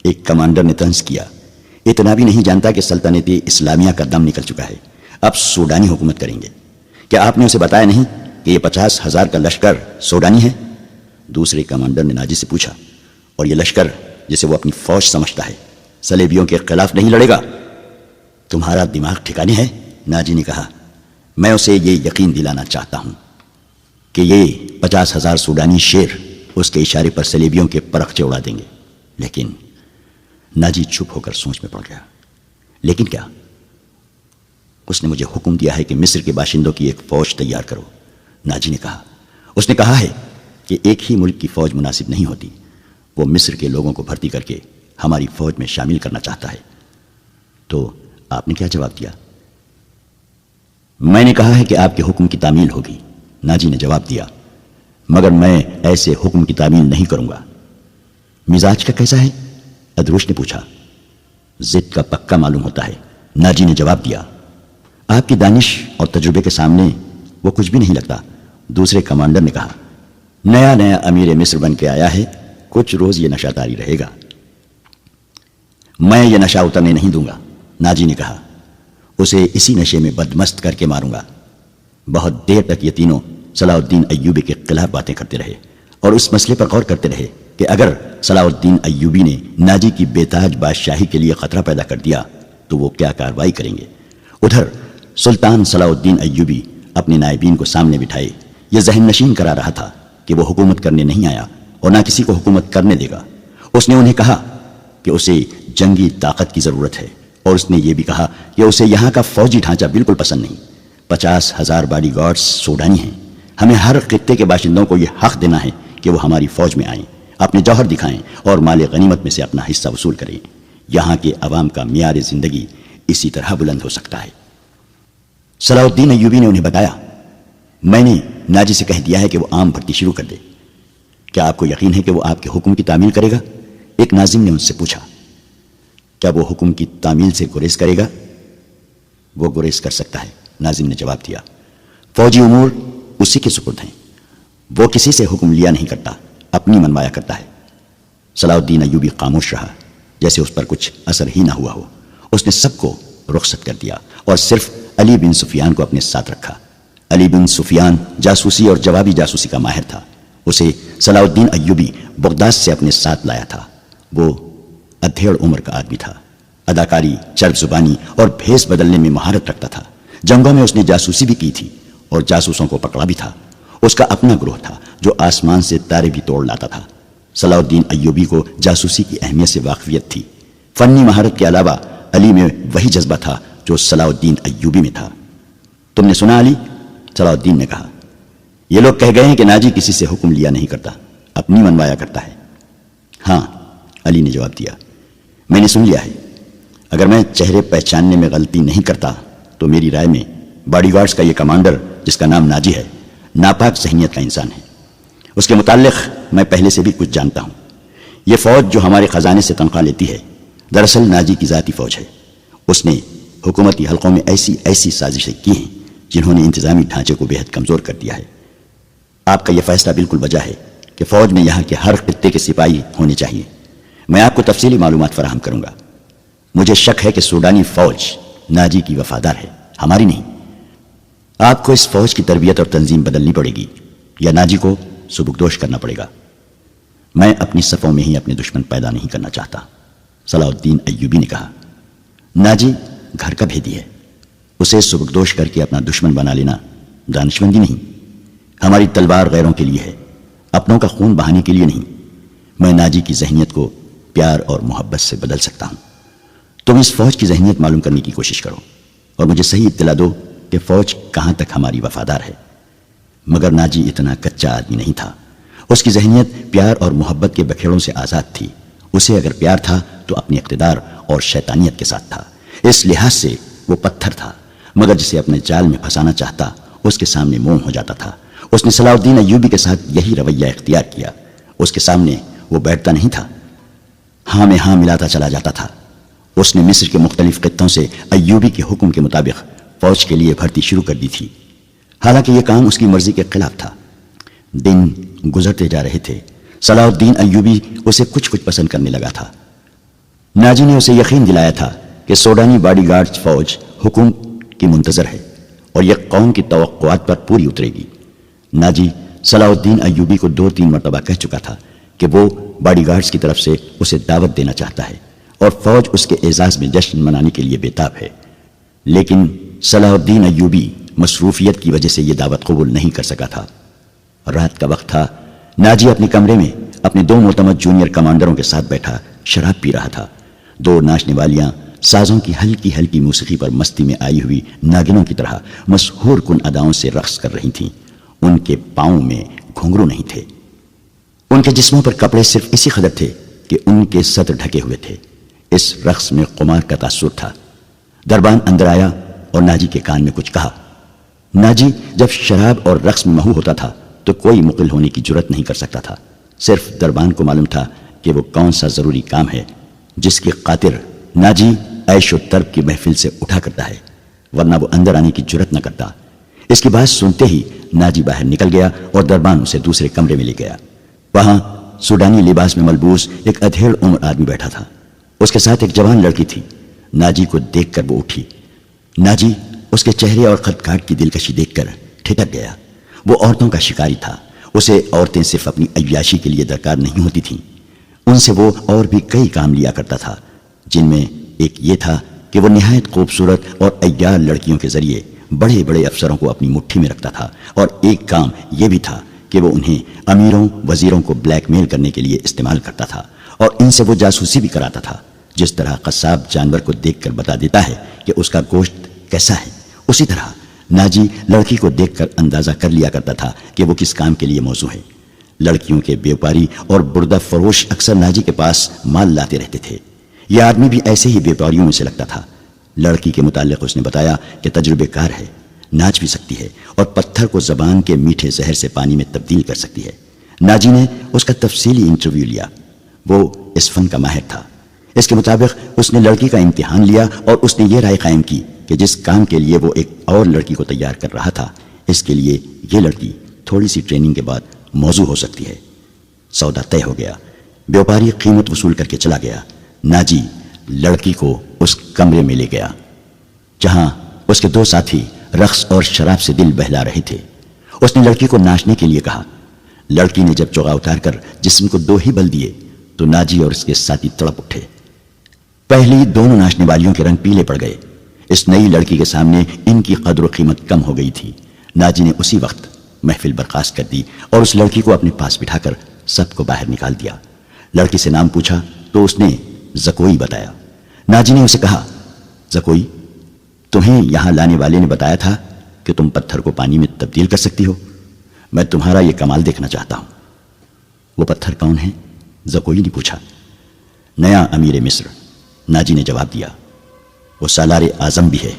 ایک کمانڈر نے طنز کیا، اتنا بھی نہیں جانتا کہ سلطنت اسلامیہ کا دم نکل چکا ہے، اب سوڈانی حکومت کریں گے. کیا آپ نے اسے بتایا نہیں کہ یہ 50,000 کا لشکر سوڈانی ہے؟ دوسرے کمانڈر نے ناجی سے پوچھا، اور یہ لشکر جسے وہ اپنی فوج سمجھتا ہے صلیبیوں کے خلاف نہیں لڑے گا؟ تمہارا دماغ ٹھکانے ہے؟ ناجی نے کہا، میں اسے یہ یقین دلانا چاہتا ہوں کہ یہ 50,000 سوڈانی شیر اس کے اشارے پر صلیبیوں کے پرخچے اڑا دیں گے۔ لیکن ناجی چپ ہو کر سوچ میں پڑ گیا۔ لیکن کیا؟ اس نے مجھے حکم دیا ہے کہ مصر کے باشندوں کی ایک فوج تیار کرو، ناجی نے کہا۔ اس نے کہا ہے کہ ایک ہی ملک کی فوج مناسب نہیں ہوتی، وہ مصر کے لوگوں کو بھرتی کر کے ہماری فوج میں شامل کرنا چاہتا ہے۔ تو آپ نے کیا جواب دیا؟ میں نے کہا ہے کہ آپ کے حکم کی تعمیل ہوگی، ناجی نے جواب دیا، مگر میں ایسے حکم کی تعمیل نہیں کروں گا۔ مزاج کا کیسا ہے؟ ادروش نے پوچھا۔ ضد کا پکا معلوم ہوتا ہے، ناجی نے جواب دیا۔ آپ کی دانش اور تجربے کے سامنے وہ کچھ بھی نہیں لگتا، دوسرے کمانڈر نے کہا۔ نیا نیا امیر مصر بن کے آیا ہے، کچھ روز یہ نشہ طاری رہے گا۔ میں یہ نشہ اترنے نہیں دوں گا، ناجی نے کہا۔ اسے اسی نشے میں بدمست کر کے ماروں گا۔ بہت دیر تک یہ تینوں صلاح الدین ایوبی کے خلاف باتیں کرتے رہے اور اس مسئلے پر غور کرتے رہے کہ اگر صلاح الدین ایوبی نے ناجی کی بے تاج بادشاہی کے لیے خطرہ پیدا کر دیا تو وہ کیا کارروائی کریں گے۔ ادھر سلطان صلاح الدین ایوبی اپنے نائبین کو سامنے بٹھائے یہ ذہن نشین کرا رہا تھا کہ وہ حکومت کرنے نہیں آیا اور نہ کسی کو حکومت کرنے دے گا۔ اس نے انہیں کہا کہ اسے جنگی طاقت کی ضرورت ہے، اور اس نے یہ بھی کہا کہ اسے یہاں کا فوجی ڈھانچہ بالکل پسند نہیں۔ 50,000 باڈی گارڈز سوڈانی ہیں، ہمیں ہر خطے کے باشندوں کو یہ حق دینا ہے کہ وہ ہماری فوج میں آئیں، اپنے جوہر دکھائیں اور مال غنیمت میں سے اپنا حصہ وصول کریں۔ یہاں کے عوام کا معیار زندگی اسی طرح بلند ہو سکتا ہے۔ صلاح الدین ایوبی نے انہیں بتایا، میں نے ناجی سے کہہ دیا ہے کہ وہ عام بھرتی شروع کر دے۔ کیا آپ کو یقین ہے کہ وہ آپ کے حکم کی تعمیل کرے گا؟ ایک ناظم نے ان سے پوچھا۔ کیا وہ حکم کی تعمیل سے گریز کرے گا؟ وہ گریز کر سکتا ہے، ناظم نے جواب دیا۔ فوجی امور اسی کے سپرد ہیں، وہ کسی سے حکم لیا نہیں کرتا، اپنی منوایا کرتا ہے۔ صلاح الدین ایوبی خاموش رہا، جیسے اس پر کچھ اثر ہی نہ ہوا ہو۔ اس نے سب کو رخصت کر دیا اور صرف علی بن سفیان کو اپنے ساتھ رکھا۔ علی بن سفیان جاسوسی اور جوابی جاسوسی کا ماہر تھا۔ اسے صلاح الدین ایوبی بغداد سے اپنے ساتھ لایا تھا۔ وہ ادھیڑ عمر کا آدمی تھا، اداکاری، چرب زبانی اور بھیس بدلنے میں مہارت رکھتا تھا۔ جنگوں میں اس نے جاسوسی بھی کی تھی اور جاسوسوں کو پکڑا بھی تھا۔ اس کا اپنا گروہ تھا جو آسمان سے تارے بھی توڑ لاتا تھا۔ صلاح الدین ایوبی کو جاسوسی کی اہمیت سے واقفیت تھی۔ فنی مہارت کے علاوہ علی میں وہی جذبہ تھا جو صلاح الدین ایوبی میں تھا۔ تم نے سنا علی؟ صلاح الدین نے کہا۔ یہ لوگ کہہ گئے ہیں کہ ناجی کسی سے حکم لیا نہیں کرتا، اپنی منوایا کرتا ہے۔ ہاں، علی نے جواب دیا، میں نے سن لیا ہے۔ اگر میں چہرے پہچاننے میں غلطی نہیں کرتا تو میری رائے میں باڈی گارڈز کا یہ کمانڈر جس کا نام ناجی ہے ناپاک ذہنیت کا انسان ہے۔ اس کے متعلق میں پہلے سے بھی کچھ جانتا ہوں۔ یہ فوج جو ہمارے خزانے سے تنخواہ لیتی ہے دراصل ناجی کی ذاتی فوج ہے۔ اس نے حکومتی حلقوں میں ایسی سازشیں کی ہیں جنہوں نے انتظامی ڈھانچے کو بہت کمزور کر دیا ہے۔ آپ کا یہ فیصلہ بالکل وجہ ہے کہ فوج میں یہاں کے ہر خطے کے سپاہی ہونے چاہیے۔ میں آپ کو تفصیلی معلومات فراہم کروں گا۔ مجھے شک ہے کہ سوڈانی فوج ناجی کی وفادار ہے، ہماری نہیں۔ آپ کو اس فوج کی تربیت اور تنظیم بدلنی پڑے گی یا ناجی کو سبکدوش کرنا پڑے گا۔ میں اپنی صفوں میں ہی اپنے دشمن پیدا نہیں کرنا چاہتا، صلاح الدین ایوبی نے کہا۔ ناجی گھر کا بھیدی ہے، اسے سبکدوش کر کے اپنا دشمن بنا لینا دانشمندی نہیں۔ ہماری تلوار غیروں کے لیے ہے، اپنوں کا خون بہانے کے لیے نہیں۔ میں ناجی کی ذہنیت کو پیار اور محبت سے بدل سکتا ہوں۔ تم اس فوج کی ذہنیت معلوم کرنے کی کوشش کرو اور مجھے صحیح اطلاع دو کہ فوج کہاں تک ہماری وفادار ہے۔ مگر ناجی اتنا کچا آدمی نہیں تھا۔ اس کی ذہنیت پیار اور محبت کے بکھیڑوں سے آزاد تھی۔ اسے اگر پیار تھا تو اپنی اقتدار اور شیطانیت کے ساتھ تھا۔ اس لحاظ سے وہ پتھر تھا، مگر جسے اپنے جال میں پھنسانا چاہتا اس کے سامنے موم ہو جاتا تھا۔ اس نے صلاح الدین ایوبی کے ساتھ یہی رویہ اختیار کیا۔ اس کے سامنے وہ بیٹھتا نہیں تھا، ہاں میں ہاں ملاتا چلا جاتا تھا۔ اس نے مصر کے مختلف خطوں سے ایوبی کے حکم کے مطابق فوج کے لیے بھرتی شروع کر دی تھی، حالانکہ یہ کام اس کی مرضی کے خلاف تھا۔ دن گزرتے جا رہے تھے، صلاح الدین ایوبی اسے کچھ پسند کرنے لگا تھا۔ ناجی نے اسے یقین دلایا تھا کہ سوڈانی باڈی گارڈز فوج حکم کی منتظر ہے اور یہ قوم کی توقعات پر پوری اترے گی۔ ناجی صلاح الدین ایوبی کو 2-3 مرتبہ کہہ چکا تھا کہ وہ باڈی گارڈز کی طرف سے اسے دعوت دینا چاہتا ہے اور فوج اس کے اعزاز میں جشن منانے کے لیے بےتاب ہے، لیکن صلاح الدین ایوبی مصروفیت کی وجہ سے یہ دعوت قبول نہیں کر سکا تھا۔ رات کا وقت تھا، ناجی اپنے کمرے میں اپنے 2 معتمد جونیئر کمانڈروں کے ساتھ بیٹھا شراب پی رہا تھا۔ 2 ناچنے والیاں سازوں کی ہلکی ہلکی موسیقی پر مستی میں آئی ہوئی ناگنوں کی طرح مسحور کن اداؤں سے رقص کر رہی تھیں۔ ان کے پاؤں میں گھنگرو نہیں تھے، ان کے جسموں پر کپڑے صرف اسی قدر تھے کہ ان کے صدر ڈھکے ہوئے تھے۔ اس رقص میں قمار کا تاثر تھا۔ دربان اندر آیا اور ناجی کے کان میں کچھ کہا۔ ناجی جب شراب اور رقص میں محو ہوتا تھا تو کوئی مقل ہونے کی جرت نہیں کر سکتا تھا۔ صرف دربان کو معلوم تھا کہ وہ کون سا ضروری کام ہے جس کی خاطر ناجی عیش و طرب کی محفل سے اٹھا کرتا ہے، ورنہ وہ اندر آنے کی جرت نہ کرتا۔ اس کی بات سنتے ہی ناجی باہر نکل گیا اور دربان اسے دوسرے کمرے میں لے گیا۔ وہاں سوڈانی لباس میں ملبوس ایک ادھیڑ عمر آدمی بیٹھا تھا، اس کے ساتھ ایک جوان لڑکی تھی۔ ناجی کو دیکھ کر وہ اٹھی۔ ناجی اس کے چہرے اور خط کاٹ کی دلکشی دیکھ کر ٹھٹک گیا۔ وہ عورتوں کا شکاری تھا، اسے عورتیں صرف اپنی عیاشی کے لیے درکار نہیں ہوتی تھیں، ان سے وہ اور بھی کئی کام لیا کرتا تھا، جن میں ایک یہ تھا کہ وہ نہایت خوبصورت اور عیار لڑکیوں کے ذریعے بڑے بڑے افسروں کو اپنی مٹھی میں رکھتا تھا، اور ایک کام یہ بھی تھا کہ وہ انہیں امیروں وزیروں کو بلیک میل کرنے کے لیے استعمال کرتا تھا، اور ان سے وہ جاسوسی بھی کراتا تھا۔ جس طرح قصاب جانور کو دیکھ کر بتا دیتا ہے کہ اس کا گوشت کیسا ہے، اسی طرح ناجی لڑکی کو دیکھ کر اندازہ کر لیا کرتا تھا کہ وہ کس کام کے لیے موزوں ہے۔ لڑکیوں کے بیوپاری اور بردہ فروش اکثر ناجی کے پاس مال لاتے رہتے تھے۔ یہ آدمی بھی ایسے ہی بیوپاریوں میں سے لگتا تھا۔ لڑکی کے متعلق اس نے بتایا کہ تجربے کار ہے، ناچ بھی سکتی ہے اور پتھر کو زبان کے میٹھے زہر سے پانی میں تبدیل کر سکتی ہے۔ ناجی نے اس کا تفصیلی انٹرویو لیا۔ وہ اس فن کا ماہر تھا۔ اس کے مطابق اس نے لڑکی کا امتحان لیا اور اس نے یہ رائے قائم کی کہ جس کام کے لیے وہ ایک اور لڑکی کو تیار کر رہا تھا، اس کے لیے یہ لڑکی تھوڑی سی ٹریننگ کے بعد موزوں ہو سکتی ہے۔ سودا طے ہو گیا۔ بیوپاری قیمت وصول کر کے چلا گیا۔ ناجی لڑکی کو اس کمرے میں لے گیا جہاں اس کے 2 ساتھی رقص اور شراب سے دل بہلا رہے تھے۔ اس نے لڑکی کو ناچنے کے لیے کہا۔ لڑکی نے جب چوغا اتار کر جسم کو 2 ہی بل دیے تو ناجی اور اس کے ساتھی تڑپ اٹھے۔ پہلی دونوں ناچنے والیوں کے رنگ پیلے پڑ گئے۔ اس نئی لڑکی کے سامنے ان کی قدر و قیمت کم ہو گئی تھی۔ ناجی نے اسی وقت محفل برخاست کر دی اور اس لڑکی کو اپنے پاس بٹھا کر سب کو باہر نکال دیا۔ لڑکی سے نام پوچھا تو اس نے زکوئی بتایا۔ ناجی نے اسے کہا، زکوئی، تمہیں یہاں لانے والے نے بتایا تھا کہ تم پتھر کو پانی میں تبدیل کر سکتی ہو۔ میں تمہارا یہ کمال دیکھنا چاہتا ہوں۔ وہ پتھر کون ہے؟ زکوئی نے پوچھا۔ نیا امیر مصر، ناجی نے جواب دیا۔ وہ سالار اعظم بھی ہے۔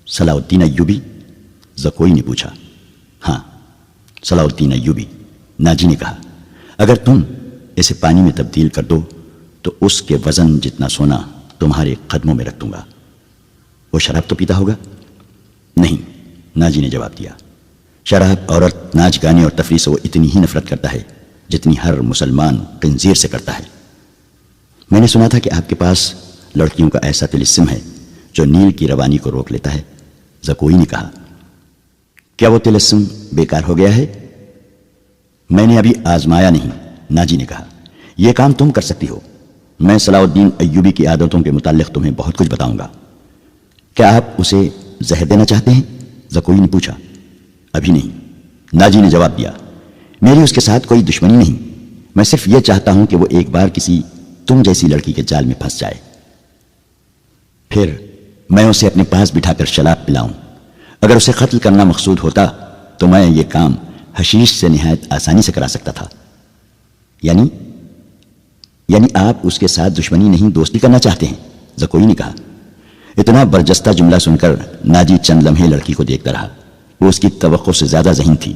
صلاح الدین ایوبی؟ زکوئی نے پوچھا۔ ہاں، صلاح الدین ایوبی، ناجی نے کہا۔ اگر تم اسے پانی میں تبدیل کر دو تو اس کے وزن جتنا سونا تمہارے قدموں میں رکھ دوں گا۔ وہ شراب تو پیتا ہوگا؟ نہیں، ناجی نے جواب دیا۔ شراب، عورت، ناچ گانے اور تفریح سے وہ اتنی ہی نفرت کرتا ہے جتنی ہر مسلمان خنزیر سے کرتا ہے۔ میں نے سنا تھا کہ آپ کے پاس لڑکیوں کا ایسا طلسم ہے جو نیل کی روانی کو روک لیتا ہے۔ زکوئی نے کہا۔ کیا وہ طلسم بیکار ہو گیا ہے؟ میں نے ابھی آزمایا نہیں، ناجی نے کہا۔ یہ کام تم کر سکتی ہو۔ میں صلاح الدین ایوبی کی عادتوں کے متعلق تمہیں بہت کچھ بتاؤں گا۔ کیا آپ اسے زہر دینا چاہتے ہیں؟ زکوئی نے پوچھا۔ ابھی نہیں، ناجی نے جواب دیا۔ میری اس کے ساتھ کوئی دشمنی نہیں، میں صرف یہ چاہتا ہوں کہ وہ ایک بار کسی تم جیسی لڑکی کے جال میں پھنس جائے، پھر میں اسے اپنے پاس بٹھا کر شراب پلاؤں۔ اگر اسے قتل کرنا مقصود ہوتا تو میں یہ کام حشیش سے نہایت آسانی سے کرا سکتا تھا۔ یعنی آپ اس کے ساتھ دشمنی نہیں، دوستی کرنا چاہتے ہیں؟ زکوئی نے کہا۔ اتنا برجستہ جملہ سن کر ناجی چند لمحے لڑکی کو دیکھتا رہا۔ وہ اس کی توقع سے زیادہ ذہین تھی۔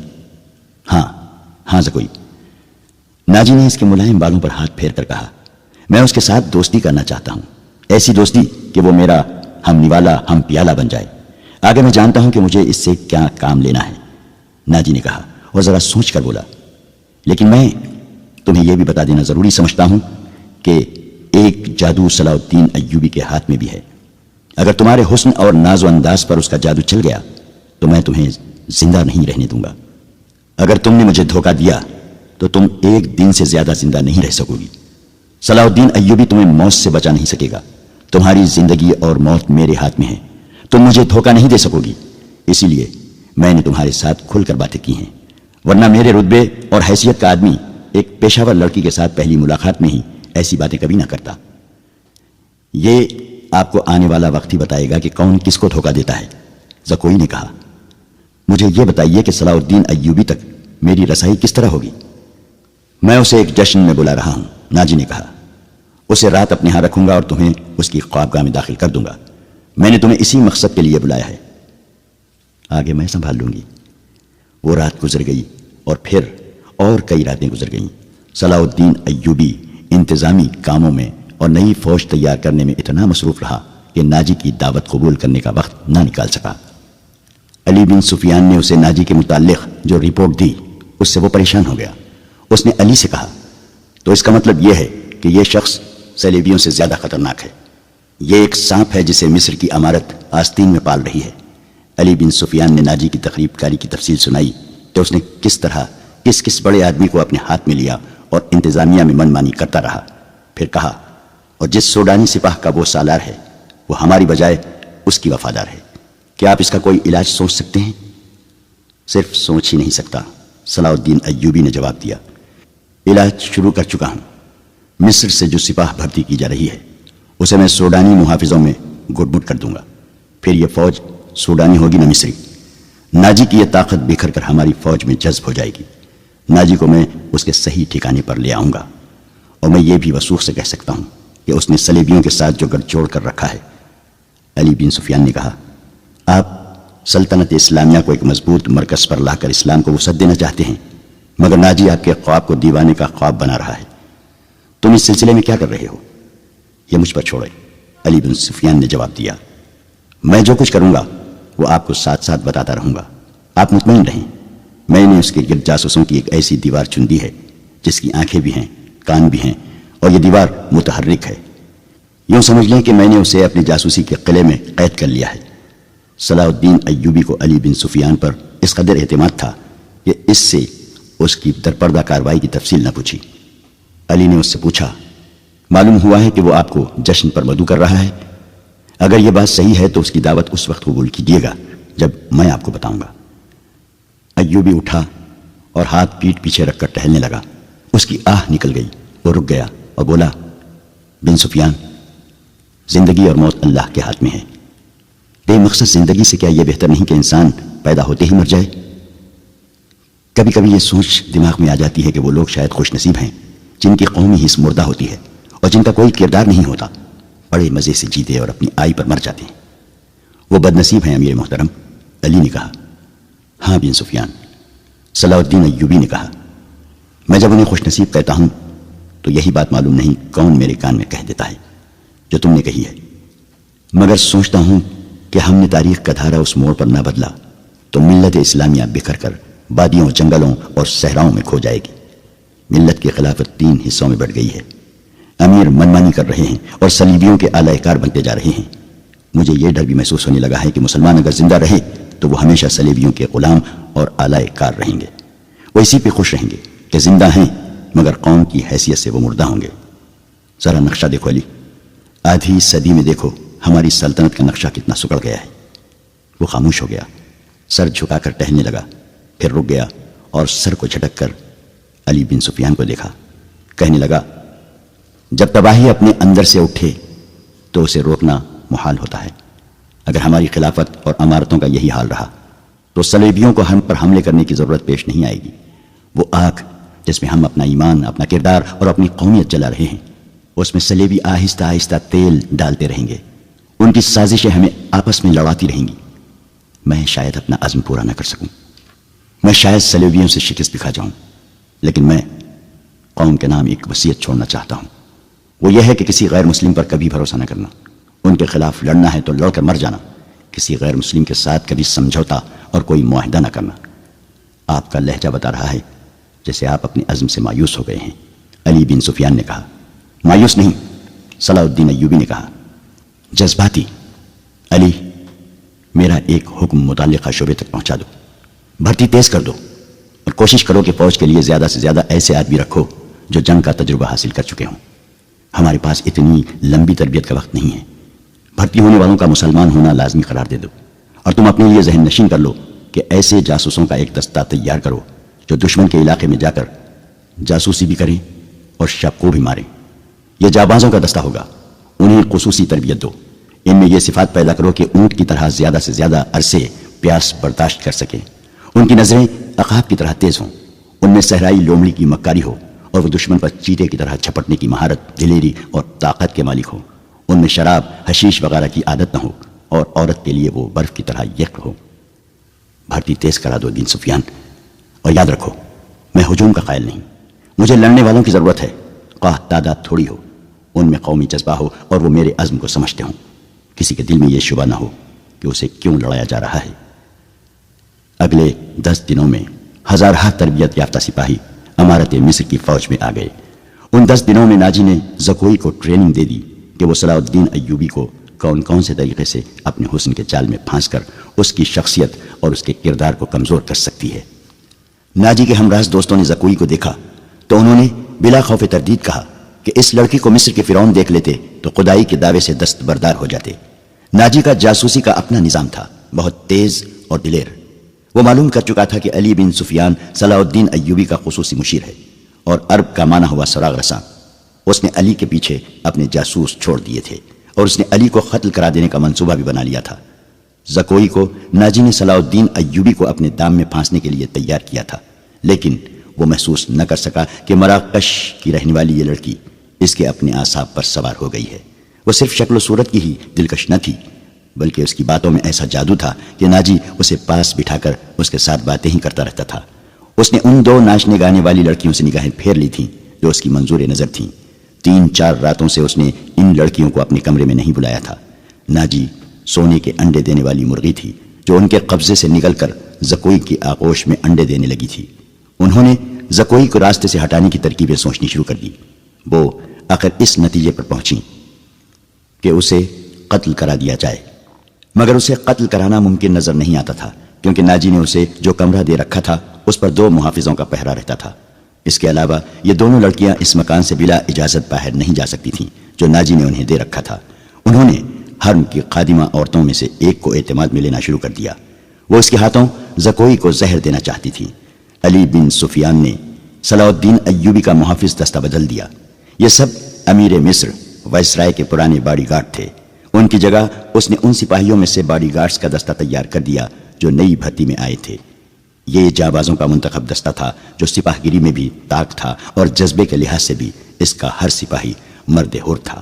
ہاں زکوئی، ناجی نے اس کے ملائم بالوں پر ہاتھ پھیر کر کہا۔ میں اس کے ساتھ دوستی کرنا چاہتا ہوں، ایسی دوستی کہ وہ میرا ہم نوالا ہم پیالہ بن جائے۔ آگے میں جانتا ہوں کہ مجھے اس سے کیا کام لینا ہے، ناجی نے کہا اور ذرا سوچ کر بولا۔ لیکن میں تمہیں یہ بھی بتا دینا ضروری سمجھتا ہوں کہ ایک جادو صلاح الدین ایوبی کے ہاتھ میں بھی ہے۔ اگر تمہارے حسن اور ناز و انداز پر اس کا جادو چل گیا تو میں تمہیں زندہ نہیں رہنے دوں گا۔ اگر تم نے مجھے دھوکہ دیا تو تم ایک دن سے زیادہ زندہ نہیں رہ سکو گی۔ صلاح الدین ایوبی تمہیں موت سے بچا نہیں سکے گا، تمہاری زندگی اور موت میرے ہاتھ میں ہے، تم مجھے دھوکہ نہیں دے سکو گی، اسی لیے میں نے تمہارے ساتھ کھل کر باتیں کی ہیں، ورنہ میرے رتبے اور حیثیت کا آدمی ایک پیشہ ور لڑکی کے ساتھ پہلی ملاقات میں ہی ایسی باتیں کبھی نہ کرتا۔ یہ آپ کو آنے والا وقت ہی بتائے گا کہ کون کس کو دھوکہ دیتا ہے۔ زکوئی نے کہا، مجھے یہ بتائیے کہ صلاح الدین ایوبی تک میری رسائی کس طرح ہوگی؟ میں اسے ایک جشن میں بلا رہا ہوں، ناجی نے کہا، اسے رات اپنے ہاں رکھوں گا اور تمہیں اس کی خوابگاہ میں داخل کر دوں گا، میں نے تمہیں اسی مقصد کے لیے بلایا ہے، آگے میں سنبھال لوں گی۔ وہ رات گزر گئی اور پھر اور کئی راتیں گزر گئیں۔ صلاح الدین ایوبی انتظامی کاموں میں اور نئی فوج تیار کرنے میں اتنا مصروف رہا کہ ناجی کی دعوت قبول کرنے کا وقت نہ نکال سکا۔ علی بن سفیان نے اسے ناجی کے متعلق جو رپورٹ دی اس سے وہ پریشان ہو گیا۔ اس نے علی سے کہا، تو اس کا مطلب یہ ہے کہ یہ شخص صلیبیوں سے زیادہ خطرناک ہے، یہ ایک سانپ ہے جسے مصر کی امارت آستین میں پال رہی ہے۔ علی بن سفیان نے ناجی کی تقریب کاری کی تفصیل سنائی کہ اس نے کس طرح کس بڑے آدمی کو اپنے ہاتھ میں لیا اور انتظامیہ میں من مانی کرتا رہا۔ پھر کہا، اور جس سوڈانی سپاہ کا وہ سالار ہے وہ ہماری بجائے اس کی وفادار ہے، کیا آپ اس کا کوئی علاج سوچ سکتے ہیں؟ صرف سوچ ہی نہیں سکتا، صلاح الدین ایوبی نے جواب دیا، علاج شروع کر چکا ہوں۔ مصر سے جو سپاہ بھرتی کی جا رہی ہے اسے میں سوڈانی محافظوں میں گٹ مٹ کر دوں گا، پھر یہ فوج سوڈانی ہوگی نہ مصری۔ ناجی کی یہ طاقت بکھر کر ہماری فوج میں جذب ہو جائے گی، ناجی کو میں اس کے صحیح ٹھکانے پر لے آؤں گا، اور میں یہ بھی وثوق سے کہہ سکتا ہوں کہ اس نے صلیبیوں کے ساتھ جو گٹھ جوڑ کر رکھا ہے۔ علی بن سفیان نے کہا، آپ سلطنت اسلامیہ کو ایک مضبوط مرکز پر لا کر اسلام کو وسعت دینا چاہتے ہیں، مگر ناجی آپ کے خواب کو دیوانے کا خواب بنا رہا ہے، تم اس سلسلے میں کیا کر رہے ہو؟ یہ مجھ پر چھوڑے، علی بن سفیان نے جواب دیا، میں جو کچھ کروں گا وہ آپ کو ساتھ ساتھ بتاتا رہوں گا، آپ مطمئن رہیں، میں نے اس کے گرد جاسوسوں کی ایک ایسی دیوار چن دی ہے جس کی آنکھیں بھی ہیں، کان بھی ہیں، اور یہ دیوار متحرک ہے، یوں سمجھ لیں کہ میں نے اسے اپنی جاسوسی کے قلعے میں قید کر لیا ہے۔ صلاح الدین ایوبی کو علی بن سفیان پر اس قدر اعتماد تھا کہ اس سے اس کی درپردہ کارروائی کی تفصیل نہ پوچھی۔ علی نے اس سے پوچھا، معلوم ہوا ہے کہ وہ آپ کو جشن پر مدعو کر رہا ہے؟ اگر یہ بات صحیح ہے تو اس کی دعوت اس وقت قبول کیجیے گا جب میں آپ کو بتاؤں گا۔ ایوبی اٹھا اور ہاتھ پیٹھ پیچھے رکھ کر ٹہلنے لگا، اس کی آہ نکل گئی، وہ رک گیا اور بولا، بن سفیان، زندگی اور موت اللہ کے ہاتھ میں ہے، بے مقصد زندگی سے کیا یہ بہتر نہیں کہ انسان پیدا ہوتے ہی مر جائے؟ کبھی کبھی یہ سوچ دماغ میں آ جاتی ہے کہ وہ لوگ شاید خوش نصیب ہیں جن کی قومی حص مردہ ہوتی ہے اور جن کا کوئی کردار نہیں ہوتا، بڑے مزے سے جیتے اور اپنی آئی پر مر جاتے ہیں، وہ بد نصیب ہیں امیر محترم، علی نے کہا۔ ہاں بن سفیان، صلاح الدین ایوبی نے کہا، میں جب انہیں خوش نصیب کہتا ہوں تو یہی بات معلوم نہیں کون میرے کان میں کہہ دیتا ہے جو تم نے کہی ہے، مگر سوچتا ہوں کہ ہم نے تاریخ کا دھارا اس موڑ پر نہ بدلا تو ملت اسلامیہ بکھر کر وادیوں، جنگلوں اور صحراؤں میں کھو جائے گی۔ ملت کی خلافت 3 حصوں میں بڑھ گئی ہے، امیر منمانی کر رہے ہیں اور صلیبیوں کے اعلی کار بنتے جا رہے ہیں۔ مجھے یہ ڈر بھی محسوس ہونے لگا ہے کہ مسلمان اگر زندہ رہے تو وہ ہمیشہ صلیبیوں کے غلام اور اعلی کار رہیں گے، وہ اسی پہ خوش رہیں گے کہ زندہ ہیں مگر قوم کی حیثیت سے وہ مردہ ہوں گے۔ ذرا نقشہ دیکھو علی، آدھی صدی میں دیکھو ہماری سلطنت کا نقشہ کتنا سکڑ گیا ہے۔ وہ خاموش ہو گیا، سر جھکا کر ٹہلنے لگا، پھر رک گیا اور سر کو جھٹک کر علی بن سفیان کو دیکھا، کہنے لگا، جب تباہی اپنے اندر سے اٹھے تو اسے روکنا محال ہوتا ہے۔ اگر ہماری خلافت اور امارتوں کا یہی حال رہا تو صلیبیوں کو ہم پر حملے کرنے کی ضرورت پیش نہیں آئے گی۔ وہ آگ جس میں ہم اپنا ایمان، اپنا کردار اور اپنی قومیت جلا رہے ہیں، اس میں صلیبی آہستہ آہستہ تیل ڈالتے رہیں گے، ان کی سازشیں ہمیں آپس میں لڑاتی رہیں گی۔ میں شاید اپنا عزم پورا نہ کر سکوں، میں شاید صلیبیوں سے شکست دکھا جاؤں، لیکن میں قوم کے نام ایک وصیت چھوڑنا چاہتا ہوں، وہ یہ ہے کہ کسی غیر مسلم پر کبھی بھروسہ نہ کرنا، ان کے خلاف لڑنا ہے تو لڑ کر مر جانا، کسی غیر مسلم کے ساتھ کبھی سمجھوتا اور کوئی معاہدہ نہ کرنا۔ آپ کا لہجہ بتا رہا ہے جیسے آپ اپنے عزم سے مایوس ہو گئے ہیں، علی بن سفیان نے کہا۔ مایوس نہیں، صلاح الدین ایوبی نے کہا، جذباتی۔ علی، میرا ایک حکم متعلقہ شعبے تک پہنچا دو، بھرتی تیز کر دو اور کوشش کرو کہ فوج کے لیے زیادہ سے زیادہ ایسے آدمی رکھو جو جنگ کا تجربہ حاصل کر چکے ہوں۔ ہمارے پاس اتنی لمبی تربیت کا وقت نہیں ہے۔ بھرتی ہونے والوں کا مسلمان ہونا لازمی قرار دے دو، اور تم اپنے لیے ذہن نشین کر لو کہ ایسے جاسوسوں کا ایک دستہ تیار کرو جو دشمن کے علاقے میں جا کر جاسوسی بھی کریں اور شب کو بھی ماریں۔ یہ جابازوں کا دستہ ہوگا، انہیں خصوصی تربیت دو۔ ان میں یہ صفات پیدا کرو کہ اونٹ کی طرح زیادہ سے زیادہ عرصے پیاس برداشت کر سکیں، ان کی نظریں عقاب کی طرح تیز ہوں، ان میں صحرائی لومڑی کی مکاری ہو اور وہ دشمن پر چیتے کی طرح چھپٹنے کی مہارت، دلیری اور طاقت کے مالک ہو، ان میں شراب، حشیش وغیرہ کی عادت نہ ہو، اور عورت کے لیے وہ برف کی طرح یکر ہو۔ بھرتی تیز کرا دو دین سفیان، اور یاد رکھو میں ہجوم کا قائل نہیں، مجھے لڑنے والوں کی ضرورت ہے، خواہ تعداد تھوڑی ہو، ان میں قومی جذبہ ہو اور وہ میرے عزم کو سمجھتے ہوں، کسی کے دل میں یہ شبہ نہ ہو کہ اسے کیوں لڑایا جا رہا ہے۔ اگلے 10 دنوں میں ہزارہ تربیت یافتہ سپاہی امارت مصر کی فوج میں آ گئے۔ ان 10 دنوں میں ناجی نے زکوئی کو ٹریننگ دے دی کہ وہ صلاح الدین ایوبی کو کون کون سے طریقے سے اپنے حسن کے جال میں پھانس کر اس کی شخصیت اور اس کے کردار کو کمزور کر سکتی ہے۔ ناجی کے ہمراز دوستوں نے زکوئی کو دیکھا تو انہوں نے بلا خوف تردید کہا کہ اس لڑکی کو مصر کے فرعون دیکھ لیتے تو خدائی کے دعوے سے دستبردار ہو جاتے۔ ناجی کا جاسوسی کا اپنا نظام تھا، بہت تیز اور دلیر۔ وہ معلوم کر چکا تھا کہ علی بن سفیان صلاح الدین ایوبی کا خصوصی مشیر ہے اور عرب کا مانا ہوا سراغ رساں۔ اس نے علی کے پیچھے اپنے جاسوس چھوڑ دیے تھے اور اس نے علی کو قتل کرا دینے کا منصوبہ بھی بنا لیا تھا۔ زکوئی کو ناجی نے صلاح الدین ایوبی کو اپنے دام میں پھانسنے کے لیے تیار کیا تھا، لیکن وہ محسوس نہ کر سکا کہ مراکش کی رہنے والی یہ لڑکی اس کے اپنے اعصاب پر سوار ہو گئی ہے۔ وہ صرف شکل و صورت کی ہی دلکش نہ تھی، بلکہ اس کی باتوں میں ایسا جادو تھا کہ ناجی اسے پاس بٹھا کر اس کے ساتھ باتیں ہی کرتا رہتا تھا۔ اس نے ان 2 ناچنے گانے والی لڑکیوں سے نگاہیں پھیر لی تھیں جو اس کی منظور نظر تھیں۔ 3-4 راتوں سے اس نے ان لڑکیوں کو اپنے کمرے میں نہیں بلایا تھا۔ ناجی سونے کے انڈے دینے والی مرغی تھی جو ان کے قبضے سے نکل کر زکوئی کی آغوش میں انڈے دینے لگی تھی۔ انہوں نے زکوئی کو راستے سے ہٹانے کی ترکیبیں سوچنی شروع کر دی۔ وہ آخر اس نتیجے پر پہنچیں کہ اسے قتل کرا دیا جائے، مگر اسے قتل کرانا ممکن نظر نہیں آتا تھا کیونکہ ناجی نے اسے جو کمرہ دے رکھا تھا اس پر 2 محافظوں کا پہرا رہتا تھا۔ اس کے علاوہ یہ دونوں لڑکیاں اس مکان سے بلا اجازت باہر نہیں جا سکتی تھیں جو ناجی نے انہیں دے رکھا تھا۔ انہوں نے حرم کی خادمہ عورتوں میں سے ایک کو اعتماد میں لینا شروع کر دیا۔ وہ اس کے ہاتھوں زکوئی کو زہر دینا چاہتی تھی۔ علی بن سفیان نے صلاح الدین ایوبی کا محافظ دستہ بدل دیا۔ یہ سب امیر مصر وائسرائے کے پرانے باڈی گارڈ تھے۔ ان کی جگہ اس نے ان سپاہیوں میں سے باڈی گارڈز کا دستہ تیار کر دیا جو نئی بھرتی میں آئے تھے۔ یہ جانبازوں کا منتخب دستہ تھا جو سپاہ گیری میں بھی طاق تھا اور جذبے کے لحاظ سے بھی اس کا ہر سپاہی مرد حر تھا۔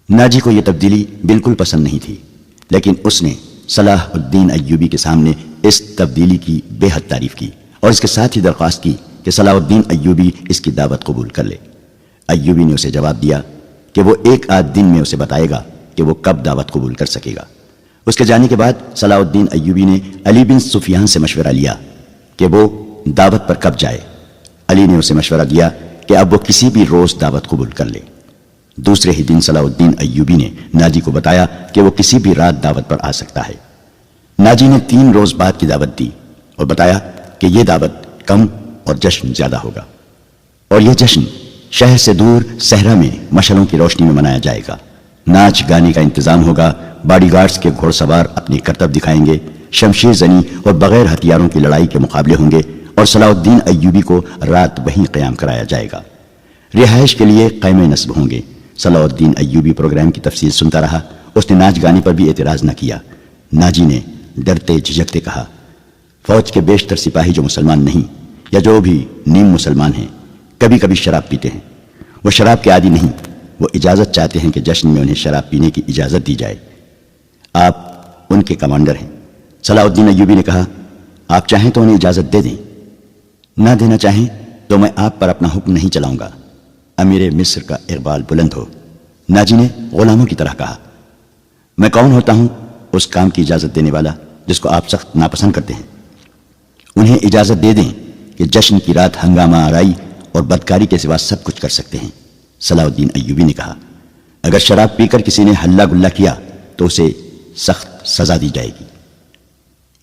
ناجی کو یہ تبدیلی بالکل پسند نہیں تھی، لیکن اس نے صلاح الدین ایوبی کے سامنے اس تبدیلی کی بے حد تعریف کی اور اس کے ساتھ ہی درخواست کی کہ صلاح الدین ایوبی اس کی دعوت قبول کر لے۔ ایوبی نے اسے جواب دیا کہ وہ 1 آدھ دن میں اسے بتائے گا کہ وہ کب دعوت قبول کر سکے گا۔ اس کے جانے کے بعد صلاح الدین ایوبی نے علی بن سفیان سے مشورہ لیا کہ وہ دعوت پر کب جائے۔ علی نے اسے مشورہ دیا کہ اب وہ کسی بھی روز دعوت قبول کر لے۔ دوسرے ہی دن صلاح الدین ایوبی نے ناجی کو بتایا کہ وہ کسی بھی رات دعوت پر آ سکتا ہے۔ ناجی نے 3 روز بعد کی دعوت دی اور بتایا کہ یہ دعوت کم اور جشن زیادہ ہوگا، اور یہ جشن شہر سے دور صحرا میں مشعلوں کی روشنی میں منایا جائے گا۔ ناچ گانے کا انتظام ہوگا، باڈی گارڈز کے گھوڑ سوار اپنی کرتب دکھائیں گے، شمشیر زنی اور بغیر ہتھیاروں کی لڑائی کے مقابلے ہوں گے، اور صلاح الدین ایوبی کو رات وہیں قیام کرایا جائے گا۔ رہائش کے لیے خیمے نصب ہوں گے۔ صلاح الدین ایوبی پروگرام کی تفصیل سنتا رہا۔ اس نے ناچ گانے پر بھی اعتراض نہ کیا۔ ناجی نے ڈرتے جھجکتے کہا، فوج کے بیشتر سپاہی جو مسلمان نہیں یا جو بھی نیم مسلمان ہیں کبھی کبھی شراب پیتے ہیں۔ وہ شراب کے عادی نہیں، وہ اجازت چاہتے ہیں کہ جشن میں انہیں شراب پینے کی اجازت دی جائے۔ آپ ان کے کمانڈر ہیں۔ صلاح الدین ایوبی نے کہا، آپ چاہیں تو انہیں اجازت دے دیں، نہ دینا چاہیں تو میں آپ پر اپنا حکم نہیں چلاؤں گا۔ امیر مصر کا اقبال بلند ہو۔ ناجی نے غلاموں کی طرح کہا، میں کون ہوتا ہوں اس کام کی اجازت دینے والا جس کو آپ سخت ناپسند کرتے ہیں؟ انہیں اجازت دے دیں کہ جشن کی رات ہنگامہ آرائی اور بدکاری کے سوا سب کچھ کر سکتے ہیں۔ صلاح الدین ایوبی نے کہا، اگر شراب پی کر کسی نے ہلہ گلہ کیا تو اسے سخت سزا دی جائے گی۔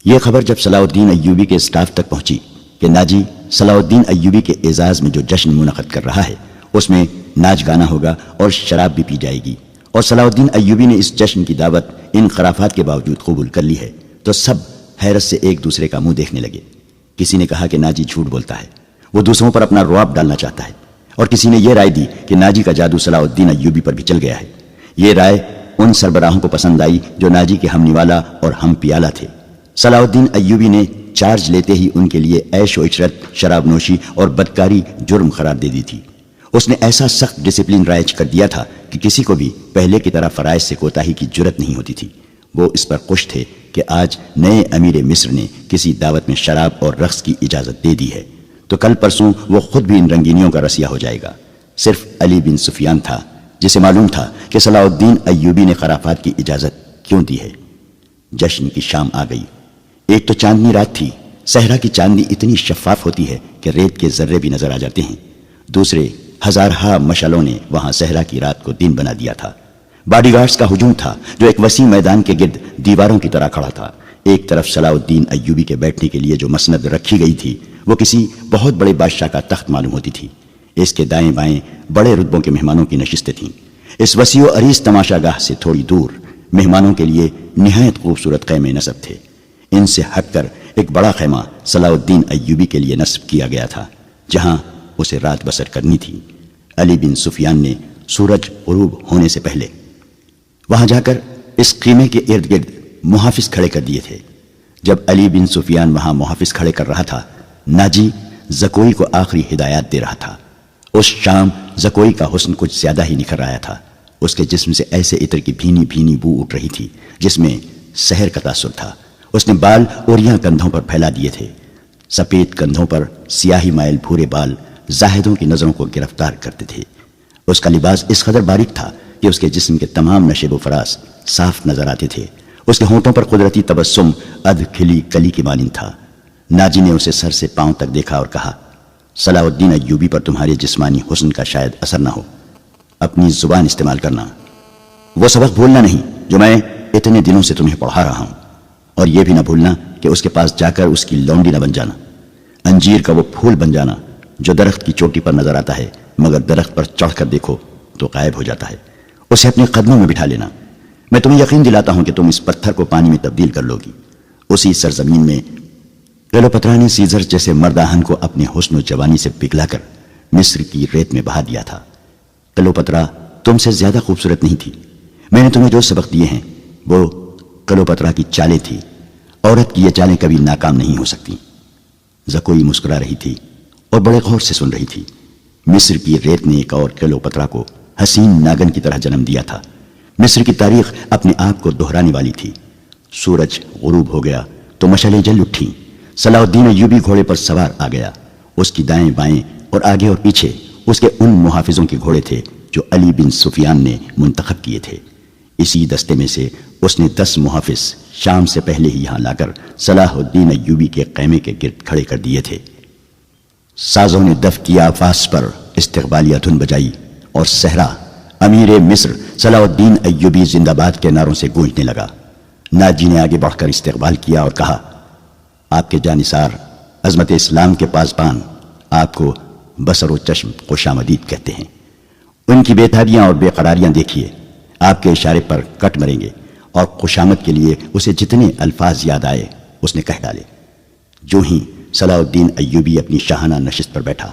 یہ خبر جب صلاح الدین ایوبی کے اسٹاف تک پہنچی کہ ناجی صلاح الدین ایوبی کے اعزاز میں جو جشن منعقد کر رہا ہے اس میں ناچ گانا ہوگا اور شراب بھی پی جائے گی، اور صلاح الدین ایوبی نے اس جشن کی دعوت ان خرافات کے باوجود قبول کر لی ہے، تو سب حیرت سے ایک دوسرے کا منہ دیکھنے لگے۔ کسی نے کہا کہ ناجی جھوٹ بولتا ہے، وہ دوسروں پر اپنا رعب ڈالنا چاہتا ہے، اور کسی نے یہ رائے دی کہ ناجی کا جادو صلاح الدین ایوبی پر بھی چل گیا ہے۔ یہ رائے ان سربراہوں کو پسند آئی جو ناجی کے ہم نوالا اور ہم پیالہ تھے۔ صلاح الدین ایوبی نے چارج لیتے ہی ان کے لیے عیش و عشرت، شراب نوشی اور بدکاری جرم قرار دے دی تھی۔ اس نے ایسا سخت ڈسپلن رائج کر دیا تھا کہ کسی کو بھی پہلے کی طرح فرائض سے کوتاہی کی جرت نہیں ہوتی تھی۔ وہ اس پر خوش تھے کہ آج نئے امیر مصر نے کسی دعوت میں شراب اور رقص کی اجازت دے دی ہے، تو کل پرسوں وہ خود بھی ان رنگینیوں کا رسیا ہو جائے گا۔ صرف علی بن سفیان تھا جسے معلوم تھا کہ صلاح الدین ایوبی نے خرافات کی اجازت کیوں دی ہے۔ جشن کی شام آ گئی۔ ایک تو چاندنی رات تھی، صحرا کی چاندنی اتنی شفاف ہوتی ہے کہ ریت کے ذرے بھی نظر آ جاتے ہیں۔ دوسرے ہزارہا مشعلوں نے وہاں صحرا کی رات کو دن بنا دیا تھا۔ باڈی گارڈز کا ہجوم تھا جو ایک وسیع میدان کے گرد دیواروں کی طرح کھڑا تھا۔ ایک طرف صلاح الدین ایوبی کے بیٹھنے کے لیے جو مسند رکھی گئی تھی وہ کسی بہت بڑے بادشاہ کا تخت معلوم ہوتی تھی۔ اس کے دائیں بائیں بڑے رتبوں کے مہمانوں کی نشستیں تھیں۔ اس وسیع و عریض تماشا گاہ سے تھوڑی دور مہمانوں کے لیے نہایت خوبصورت خیمے نصب تھے۔ ان سے ہٹ کر ایک بڑا خیمہ صلاح الدین ایوبی کے لیے نصب کیا گیا تھا جہاں اسے رات بسر کرنی تھی۔ علی بن سفیان نے سورج غروب ہونے سے پہلے وہاں جا کر اس خیمے کے ارد گرد محافظ کھڑے کر دیے تھے۔ جب علی بن سفیان وہاں محافظ کھڑے کر رہا تھا، ناجی زکوئی کو آخری ہدایات دے رہا تھا۔ اس شام زکوئی کا حسن کچھ زیادہ ہی نکھر آیا تھا۔ اس کے جسم سے ایسے عطر کی بھینی بھینی بو اٹھ رہی تھی جس میں سحر کا تاثر تھا۔ اس نے بال اوریاں کندھوں پر پھیلا دیے تھے۔ سفید کندھوں پر سیاہی مائل بھورے بال زاہدوں کی نظروں کو گرفتار کرتے تھے۔ اس کا لباس اس قدر باریک تھا کہ اس کے جسم کے تمام نشیب و فراز صاف نظر آتے تھے۔ اس کے ہونٹوں پر قدرتی تبسم ادھ کھلی کلی کی مانند تھا۔ ناجی نے اسے سر سے پاؤں تک دیکھا اور کہا، صلاح الدین ایوبی پر تمہارے جسمانی حسن کا شاید اثر نہ ہو، اپنی زبان استعمال کرنا، وہ سبق بھولنا نہیں جو میں اتنے دنوں سے تمہیں پڑھا رہا ہوں، اور یہ بھی نہ بھولنا کہ اس کے پاس جا کر اس کی لونڈی نہ بن جانا، انجیر کا وہ پھول بن جانا جو درخت کی چوٹی پر نظر آتا ہے مگر درخت پر چڑھ کر دیکھو تو غائب ہو جاتا ہے۔ اسے اپنے قدموں میں بٹھا لینا، میں تمہیں یقین دلاتا ہوں کہ تم اس پتھر کو پانی میں تبدیل کر لو گی۔ اسی سرزمین میں کلیوپاترا نے سیزر جیسے مرداہن کو اپنے حسن و جوانی سے پگھلا کر مصر کی ریت میں بہا دیا تھا۔ کلیوپاترا تم سے زیادہ خوبصورت نہیں تھی۔ میں نے تمہیں جو سبق دیے ہیں وہ کلیوپاترا کی چالیں تھی۔ عورت کی یہ چالیں کبھی ناکام نہیں ہو سکتی۔ زکوئی مسکرا رہی تھی اور بڑے غور سے سن رہی تھی۔ مصر کی ریت نے ایک اور کلیوپاترا کو حسین ناگن کی طرح جنم دیا تھا۔ مصر کی تاریخ اپنے آپ کو دہرانے والی تھی۔ سورج غروب ہو گیا تو مشعلیں جل اٹھیں۔ صلاح الدین ایوبی گھوڑے پر سوار آ گیا۔ اس کی دائیں بائیں اور آگے اور پیچھے اس کے ان محافظوں کے گھوڑے تھے جو علی بن سفیان نے منتخب کیے تھے۔ اسی دستے میں سے اس نے 10 محافظ شام سے پہلے ہی یہاں لا کر صلاح الدین ایوبی کے خیمے کے گرد کھڑے کر دیے تھے۔ سازوں نے دف کی آفاس پر استقبالیہ دھن بجائی اور صحرا امیر مصر صلاح الدین ایوبی زندہ باد کے نعروں سے گونجنے لگا۔ ناجی نے آگے بڑھ کر استقبال کیا اور کہا، آپ کے جانثار عظمت اسلام کے پاسبان آپ کو بصر و چشم خوش آمدید کہتے ہیں۔ ان کی بے تابیاں اور بے قراریاں دیکھیے، آپ کے اشارے پر کٹ مریں گے، اور خوش آمد کے لیے اسے جتنے الفاظ یاد آئے اس نے کہہ ڈالے۔ جو ہی صلاح الدین ایوبی اپنی شاہانہ نشست پر بیٹھا،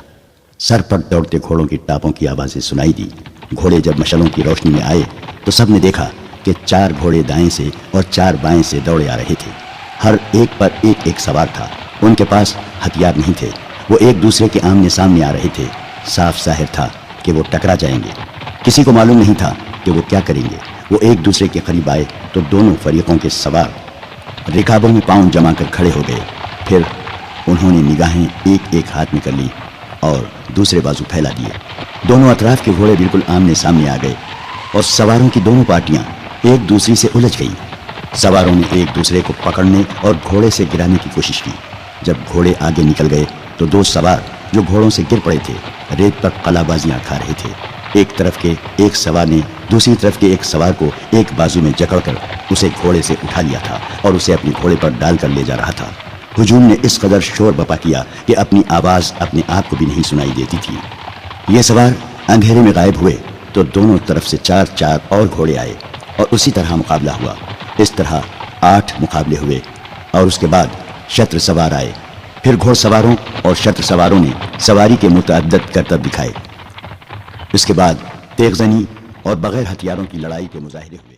سر پر دوڑتے گھوڑوں کی ٹاپوں کی آوازیں سنائی دی۔ گھوڑے جب مشعلوں کی روشنی میں آئے تو سب نے دیکھا کہ 4 گھوڑے دائیں سے اور 4 بائیں سے دوڑے آ رہے تھے۔ ہر ایک پر ایک ایک سوار تھا۔ ان کے پاس ہتھیار نہیں تھے، وہ ایک دوسرے کے آمنے سامنے آ رہے تھے۔ صاف ظاہر تھا کہ وہ ٹکرا جائیں گے۔ کسی کو معلوم نہیں تھا کہ وہ کیا کریں گے۔ وہ ایک دوسرے کے قریب آئے تو دونوں فریقوں کے سوار رکابوں میں پاؤں جما کر کھڑے ہو گئے۔ پھر انہوں نے نگاہیں ایک ایک ہاتھ میں کر لی اور دوسرے بازو پھیلا دیے۔ دونوں اطراف کے گھوڑے بالکل آمنے سامنے آ گئے اور سواروں کی دونوں پارٹیاں ایک دوسری سے الجھ گئیں۔ سواروں نے ایک دوسرے کو پکڑنے اور گھوڑے سے گرانے کی کوشش کی۔ جب گھوڑے آگے نکل گئے تو 2 سوار جو گھوڑوں سے گر پڑے تھے ریت پر قلا بازیاں کھا رہے تھے۔ ایک طرف کے ایک سوار نے دوسری طرف کے ایک سوار کو ایک بازو میں جکڑ کر اسے گھوڑے سے اٹھا لیا تھا اور اسے اپنے گھوڑے پر ڈال کر لے جا رہا تھا۔ ہجوم نے اس قدر شور بپا کیا کہ اپنی آواز اپنے آپ کو بھی نہیں سنائی دیتی تھی۔ یہ سوار اندھیرے میں غائب ہوئے تو دونوں طرف سے 4 اور گھوڑے آئے اور اسی طرح مقابلہ ہوا۔ اس طرح 8 مقابلے ہوئے اور اس کے بعد شتر سوار آئے۔ پھر گھوڑ سواروں اور شتر سواروں نے سواری کے متعدد کرتب دکھائے۔ اس کے بعد تیغ زنی اور بغیر ہتھیاروں کی لڑائی کے مظاہرے ہوئے۔